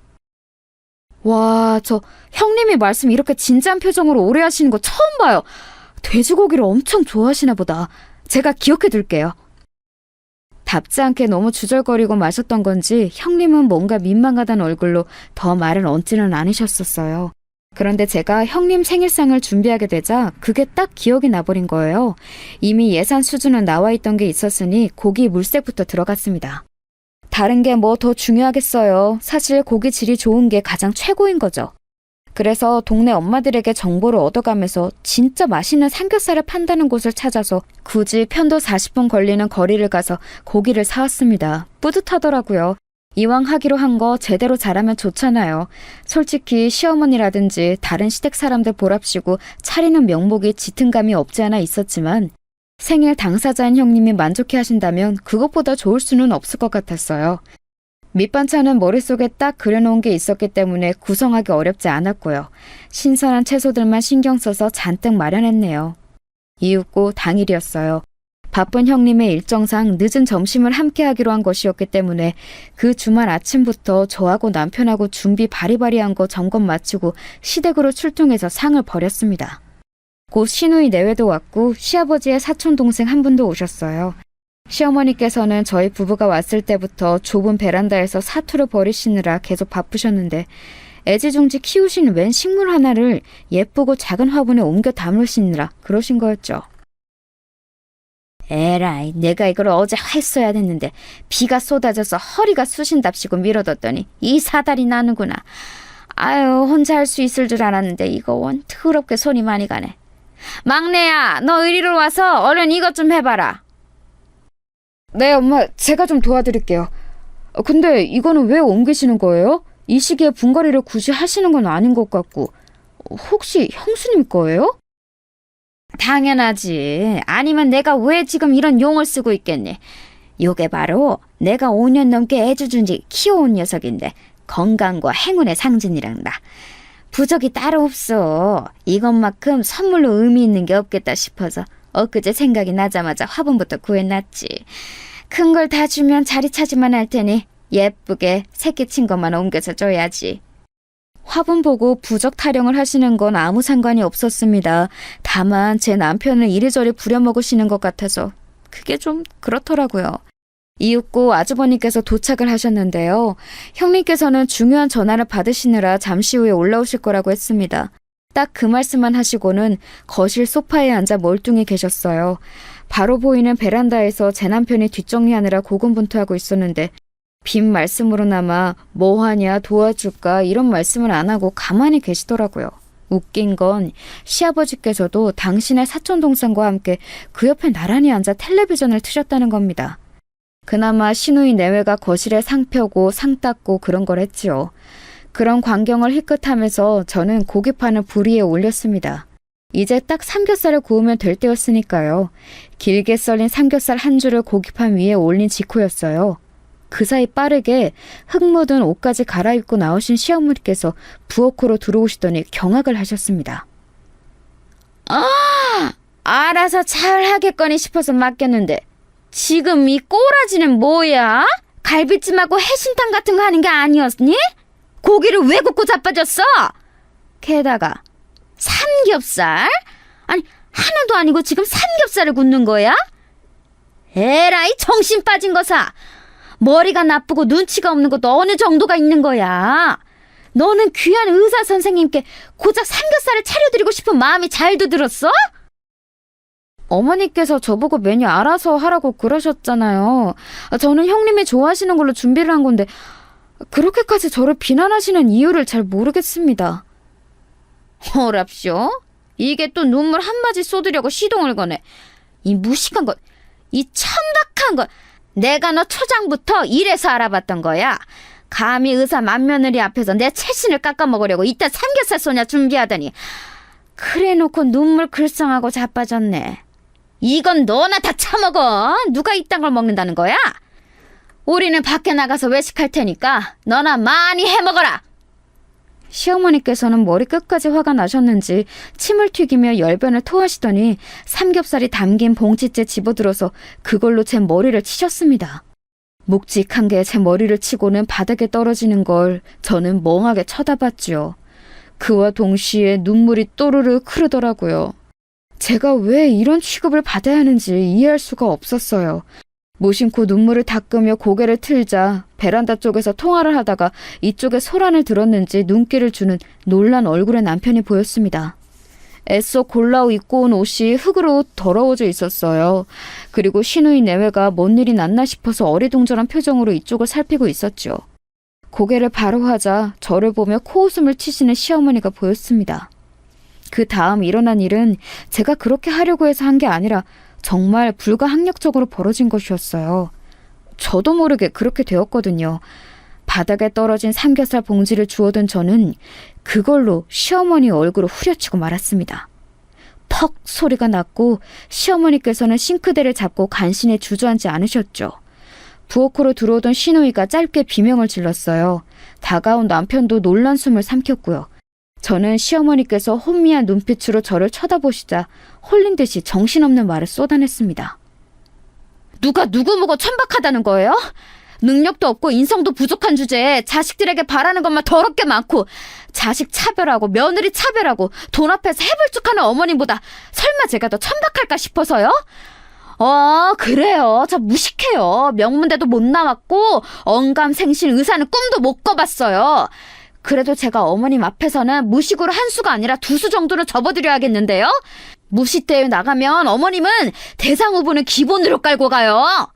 와, 저 형님이 말씀 이렇게 진지한 표정으로 오래 하시는 거 처음 봐요. 돼지고기를 엄청 좋아하시나 보다. 제가 기억해 둘게요. 답지 않게 너무 주절거리고 마셨던 건지 형님은 뭔가 민망하다는 얼굴로 더 말을 얹지는 않으셨었어요. 그런데 제가 형님 생일상을 준비하게 되자 그게 딱 기억이 나버린 거예요. 이미 예산 수준은 나와 있던 게 있었으니 고기 물색부터 들어갔습니다. 다른 게 뭐 더 중요하겠어요. 사실 고기 질이 좋은 게 가장 최고인 거죠. 그래서 동네 엄마들에게 정보를 얻어가면서 진짜 맛있는 삼겹살을 판다는 곳을 찾아서 굳이 편도 40분 걸리는 거리를 가서 고기를 사왔습니다. 뿌듯하더라고요. 이왕 하기로 한 거 제대로 잘하면 좋잖아요. 솔직히 시어머니라든지 다른 시댁 사람들 보랍시고 차리는 명목이 짙은 감이 없지 않아 있었지만 생일 당사자인 형님이 만족해 하신다면 그것보다 좋을 수는 없을 것 같았어요. 밑반찬은 머릿속에 딱 그려놓은 게 있었기 때문에 구성하기 어렵지 않았고요. 신선한 채소들만 신경 써서 잔뜩 마련했네요. 이윽고 당일이었어요. 바쁜 형님의 일정상 늦은 점심을 함께 하기로 한 것이었기 때문에 그 주말 아침부터 저하고 남편하고 준비 바리바리한 거 점검 마치고 시댁으로 출동해서 상을 벌였습니다. 곧 시누이 내외도 왔고 시아버지의 사촌동생 한 분도 오셨어요. 시어머니께서는 저희 부부가 왔을 때부터 좁은 베란다에서 사투를 벌이시느라 계속 바쁘셨는데 애지중지 키우신 웬 식물 하나를 예쁘고 작은 화분에 옮겨 담으시느라 그러신 거였죠. 에라이, 내가 이걸 어제 했어야 됐는데 비가 쏟아져서 허리가 쑤신답시고 미뤄뒀더니 이 사달이 나는구나. 아유, 혼자 할 수 있을 줄 알았는데 이거 원 더럽게 손이 많이 가네. 막내야, 너 이리로 와서 얼른 이것 좀 해봐라. 네, 엄마, 제가 좀 도와드릴게요. 근데 이거는 왜 옮기시는 거예요? 이 시기에 분갈이를 굳이 하시는 건 아닌 것 같고. 혹시 형수님 거예요? 당연하지. 아니면 내가 왜 지금 이런 용을 쓰고 있겠니? 요게 바로 내가 5년 넘게 애주준지 키워온 녀석인데 건강과 행운의 상징이란다. 부적이 따로 없어. 이것만큼 선물로 의미 있는 게 없겠다 싶어서 엊그제 생각이 나자마자 화분부터 구해놨지. 큰 걸 다 주면 자리 차지만 할 테니 예쁘게 새끼 친 것만 옮겨서 줘야지. 화분 보고 부적 타령을 하시는 건 아무 상관이 없었습니다. 다만 제 남편을 이리저리 부려먹으시는 것 같아서 그게 좀 그렇더라고요. 이윽고 아주버님께서 도착을 하셨는데요. 형님께서는 중요한 전화를 받으시느라 잠시 후에 올라오실 거라고 했습니다. 딱 그 말씀만 하시고는 거실 소파에 앉아 멀뚱히 계셨어요. 바로 보이는 베란다에서 제 남편이 뒷정리하느라 고군분투하고 있었는데 빈 말씀으로나마 뭐하냐 도와줄까 이런 말씀을 안 하고 가만히 계시더라고요. 웃긴 건 시아버지께서도 당신의 사촌동생과 함께 그 옆에 나란히 앉아 텔레비전을 트셨다는 겁니다. 그나마 시누이 내외가 거실에 상 펴고 상 닦고 그런 걸 했지요. 그런 광경을 희끗하면서 저는 고기판을 불 위에 올렸습니다. 이제 딱 삼겹살을 구우면 될 때였으니까요. 길게 썰린 삼겹살 한 줄을 고기판 위에 올린 직후였어요. 그 사이 빠르게 흙 묻은 옷까지 갈아입고 나오신 시어머니께서 부엌으로 들어오시더니 경악을 하셨습니다. 알아서 잘 하겠거니 싶어서 맡겼는데 지금 이 꼬라지는 뭐야? 갈비찜하고 해신탕 같은 거 하는 게 아니었니? 고기를 왜 굽고 자빠졌어? 게다가 삼겹살? 아니 하나도 아니고 지금 삼겹살을 굽는 거야? 에라이 정신 빠진 거사. 머리가 나쁘고 눈치가 없는 것도 어느 정도가 있는 거야. 너는 귀한 의사 선생님께 고작 삼겹살을 차려드리고 싶은 마음이 잘도 들었어? 어머니께서 저보고 메뉴 알아서 하라고 그러셨잖아요. 저는 형님이 좋아하시는 걸로 준비를 한 건데 그렇게까지 저를 비난하시는 이유를 잘 모르겠습니다. 어랍쇼? 이게 또 눈물 한마디 쏟으려고 시동을 거네. 이 무식한 것, 이 천박한 것. 내가 너 초장부터 이래서 알아봤던 거야. 감히 의사 맏며느리 앞에서 내 채신을 깎아먹으려고 이딴 삼겹살 소냐 준비하더니 그래놓고 눈물 글썽하고 자빠졌네. 이건 너나 다 처먹어. 누가 이딴 걸 먹는다는 거야? 우리는 밖에 나가서 외식할 테니까 너나 많이 해먹어라. 시어머니께서는 머리 끝까지 화가 나셨는지 침을 튀기며 열변을 토하시더니 삼겹살이 담긴 봉지째 집어들어서 그걸로 제 머리를 치셨습니다. 묵직한 게 제 머리를 치고는 바닥에 떨어지는 걸 저는 멍하게 쳐다봤죠. 그와 동시에 눈물이 또르르 흐르더라고요. 제가 왜 이런 취급을 받아야 하는지 이해할 수가 없었어요. 무심코 눈물을 닦으며 고개를 틀자 베란다 쪽에서 통화를 하다가 이쪽에 소란을 들었는지 눈길을 주는 놀란 얼굴의 남편이 보였습니다. 애써 골라 입고 온 옷이 흙으로 더러워져 있었어요. 그리고 시누이 내외가 뭔 일이 났나 싶어서 어리둥절한 표정으로 이쪽을 살피고 있었죠. 고개를 바로 하자 저를 보며 코웃음을 치시는 시어머니가 보였습니다. 그 다음 일어난 일은 제가 그렇게 하려고 해서 한 게 아니라 정말 불가항력적으로 벌어진 것이었어요. 저도 모르게 그렇게 되었거든요. 바닥에 떨어진 삼겹살 봉지를 주워든 저는 그걸로 시어머니 얼굴을 후려치고 말았습니다. 퍽 소리가 났고 시어머니께서는 싱크대를 잡고 간신히 주저앉지 않으셨죠. 부엌으로 들어오던 시누이가 짧게 비명을 질렀어요. 다가온 남편도 놀란 숨을 삼켰고요. 저는 시어머니께서 혼미한 눈빛으로 저를 쳐다보시자 홀린 듯이 정신없는 말을 쏟아냈습니다. 누가 누구 보고 천박하다는 거예요? 능력도 없고 인성도 부족한 주제에 자식들에게 바라는 것만 더럽게 많고 자식 차별하고 며느리 차별하고 돈 앞에서 해불쭉하는 어머님보다 설마 제가 더 천박할까 싶어서요? 그래요. 저 무식해요. 명문대도 못 나왔고 언감생신 의사는 꿈도 못 꿔봤어요. 그래도 제가 어머님 앞에서는 무식으로 한 수가 아니라 두 수 정도는 접어드려야겠는데요? 무식대회 나가면 어머님은 대상 후보는 기본으로 깔고 가요.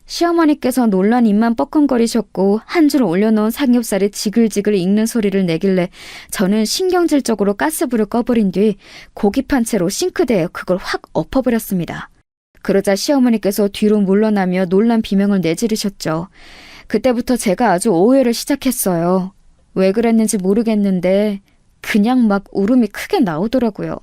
시어머니께서 놀란 입만 뻐끔거리셨고 한 줄 올려놓은 삼겹살이 지글지글 익는 소리를 내길래 저는 신경질적으로 가스불을 꺼버린 뒤 고기판 채로 싱크대에 그걸 확 엎어버렸습니다. 그러자 시어머니께서 뒤로 물러나며 놀란 비명을 내지르셨죠. 그때부터 제가 아주 오해를 시작했어요. 왜 그랬는지 모르겠는데 그냥 막 울음이 크게 나오더라고요.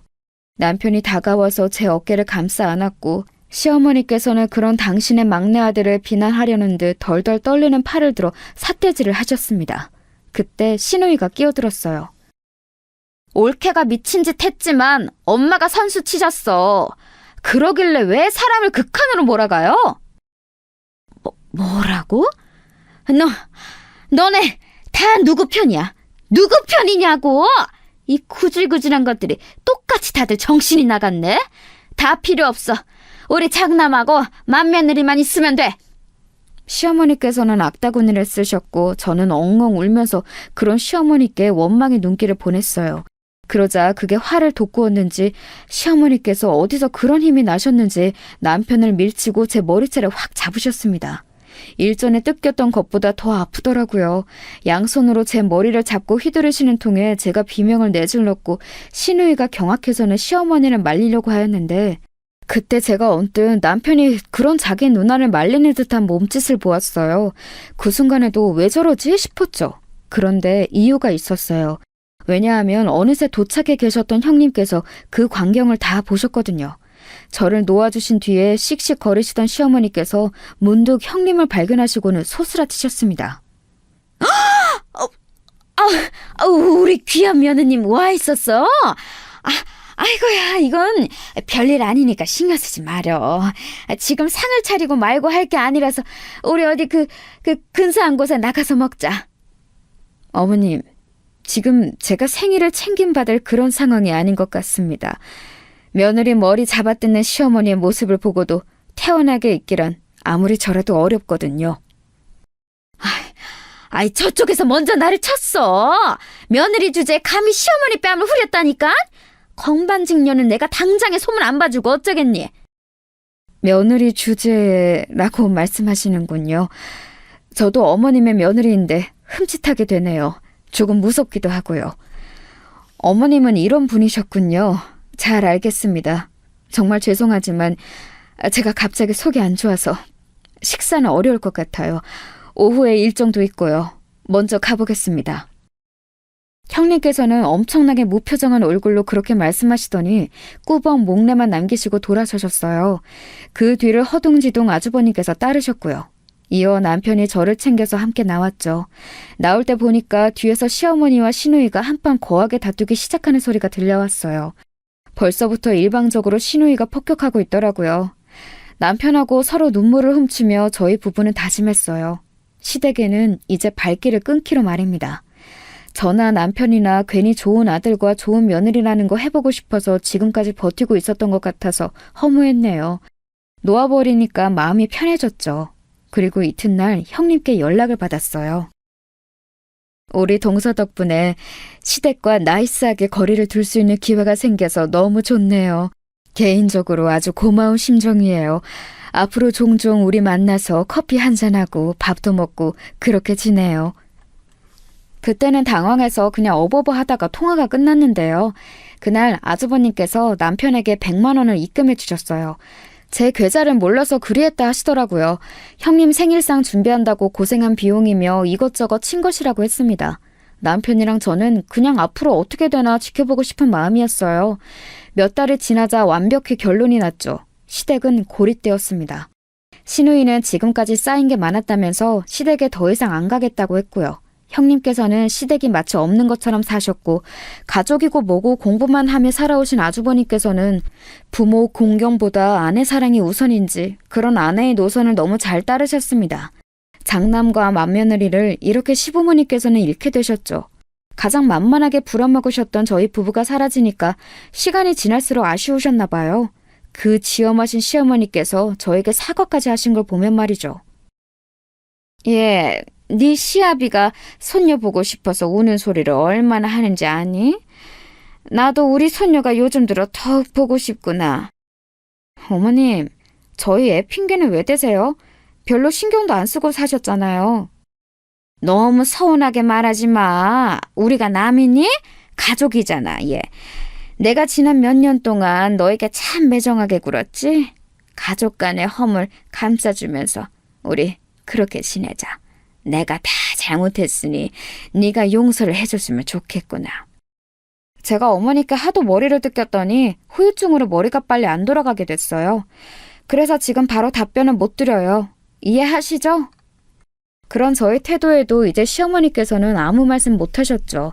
남편이 다가와서 제 어깨를 감싸 안았고 시어머니께서는 그런 당신의 막내 아들을 비난하려는 듯 덜덜 떨리는 팔을 들어 삿대질을 하셨습니다. 그때 시누이가 끼어들었어요. 올케가 미친 짓 했지만 엄마가 선수 치셨어. 그러길래 왜 사람을 극한으로 몰아가요? 뭐라고? 너네 다 누구 편이야? 누구 편이냐고? 이 구질구질한 것들이 똑같이 다들 정신이 나갔네? 다 필요 없어. 우리 장남하고 맏며느리만 있으면 돼. 시어머니께서는 악다구니를 쓰셨고 저는 엉엉 울면서 그런 시어머니께 원망의 눈길을 보냈어요. 그러자 그게 화를 돋구었는지 시어머니께서 어디서 그런 힘이 나셨는지 남편을 밀치고 제 머리채를 확 잡으셨습니다. 일전에 뜯겼던 것보다 더 아프더라고요. 양손으로 제 머리를 잡고 휘두르시는 통에 제가 비명을 내질렀고 시누이가 경악해서는 시어머니를 말리려고 하였는데 그때 제가 언뜻 남편이 그런 자기 누나를 말리는 듯한 몸짓을 보았어요. 그 순간에도 왜 저러지 싶었죠. 그런데 이유가 있었어요. 왜냐하면 어느새 도착해 계셨던 형님께서 그 광경을 다 보셨거든요. 저를 놓아주신 뒤에 씩씩 거리시던 시어머니께서 문득 형님을 발견하시고는 소스라치셨습니다. 우리 귀한 며느님 와 있었어? 아이고야, 이건 별일 아니니까 신경 쓰지 말어. 지금 상을 차리고 말고 할 게 아니라서 우리 어디 그 근사한 곳에 나가서 먹자. 어머님, 지금 제가 생일을 챙김받을 그런 상황이 아닌 것 같습니다. 며느리 머리 잡아뜯는 시어머니의 모습을 보고도 태어나게 있기란 아무리 저라도 어렵거든요. 저쪽에서 먼저 나를 쳤어. 며느리 주제에 감히 시어머니 뺨을 후렸다니까? 건반직녀는 내가 당장에 소문 안 봐주고 어쩌겠니? 며느리 주제라고 말씀하시는군요. 저도 어머님의 며느리인데 흠칫하게 되네요. 조금 무섭기도 하고요. 어머님은 이런 분이셨군요. 잘 알겠습니다. 정말 죄송하지만 제가 갑자기 속이 안 좋아서 식사는 어려울 것 같아요. 오후에 일정도 있고요. 먼저 가보겠습니다. 형님께서는 엄청나게 무표정한 얼굴로 그렇게 말씀하시더니 꾸벅 목례만 남기시고 돌아서셨어요. 그 뒤를 허둥지둥 아주버님께서 따르셨고요. 이어 남편이 저를 챙겨서 함께 나왔죠. 나올 때 보니까 뒤에서 시어머니와 시누이가 한판 거하게 다투기 시작하는 소리가 들려왔어요. 벌써부터 일방적으로 시누이가 폭격하고 있더라고요. 남편하고 서로 눈물을 훔치며 저희 부부는 다짐했어요. 시댁에는 이제 발길을 끊기로 말입니다. 저나 남편이나 괜히 좋은 아들과 좋은 며느리라는 거 해보고 싶어서 지금까지 버티고 있었던 것 같아서 허무했네요. 놓아버리니까 마음이 편해졌죠. 그리고 이튿날 형님께 연락을 받았어요. 우리 동서 덕분에 시댁과 나이스하게 거리를 둘 수 있는 기회가 생겨서 너무 좋네요. 개인적으로 아주 고마운 심정이에요. 앞으로 종종 우리 만나서 커피 한잔하고 밥도 먹고 그렇게 지내요. 그때는 당황해서 그냥 어버버 하다가 통화가 끝났는데요. 그날 아주버님께서 남편에게 100만 원을 입금해 주셨어요. 제 계좌를 몰라서 그리했다 하시더라고요. 형님 생일상 준비한다고 고생한 비용이며 이것저것 친 것이라고 했습니다. 남편이랑 저는 그냥 앞으로 어떻게 되나 지켜보고 싶은 마음이었어요. 몇 달이 지나자 완벽히 결론이 났죠. 시댁은 고립되었습니다. 시누이는 지금까지 쌓인 게 많았다면서 시댁에 더 이상 안 가겠다고 했고요. 형님께서는 시댁이 마치 없는 것처럼 사셨고 가족이고 뭐고 공부만 하며 살아오신 아주버님께서는 부모 공경보다 아내 사랑이 우선인지 그런 아내의 노선을 너무 잘 따르셨습니다. 장남과 맏며느리를 이렇게 시부모님께서는 잃게 되셨죠. 가장 만만하게 부려먹으셨던 저희 부부가 사라지니까 시간이 지날수록 아쉬우셨나 봐요. 그 지엄하신 시어머니께서 저에게 사과까지 하신 걸 보면 말이죠. 예, 네 시아비가 손녀 보고 싶어서 우는 소리를 얼마나 하는지 아니? 나도 우리 손녀가 요즘 들어 더욱 보고 싶구나. 어머님, 저희 애 핑계는 왜 대세요? 별로 신경도 안 쓰고 사셨잖아요. 너무 서운하게 말하지 마. 우리가 남이니? 가족이잖아, 얘. 내가 지난 몇 년 동안 너에게 참 매정하게 굴었지? 가족 간의 허물 감싸주면서 우리 그렇게 지내자. 내가 다 잘못했으니 네가 용서를 해줬으면 좋겠구나. 제가 어머니께 하도 머리를 뜯겼더니 후유증으로 머리가 빨리 안 돌아가게 됐어요. 그래서 지금 바로 답변은 못 드려요. 이해하시죠? 그런 저의 태도에도 이제 시어머니께서는 아무 말씀 못 하셨죠.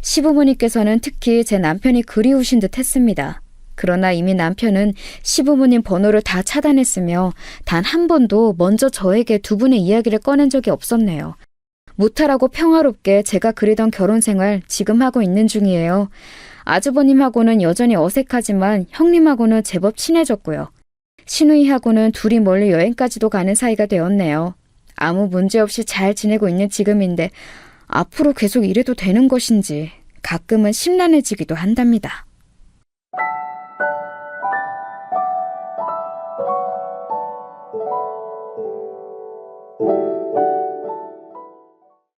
시부모님께서는 특히 제 남편이 그리우신 듯 했습니다. 그러나 이미 남편은 시부모님 번호를 다 차단했으며 단 한 번도 먼저 저에게 두 분의 이야기를 꺼낸 적이 없었네요. 무탈하고 평화롭게 제가 그리던 결혼 생활 지금 하고 있는 중이에요. 아주버님하고는 여전히 어색하지만 형님하고는 제법 친해졌고요. 시누이하고는 둘이 멀리 여행까지도 가는 사이가 되었네요. 아무 문제 없이 잘 지내고 있는 지금인데 앞으로 계속 이래도 되는 것인지 가끔은 심란해지기도 한답니다.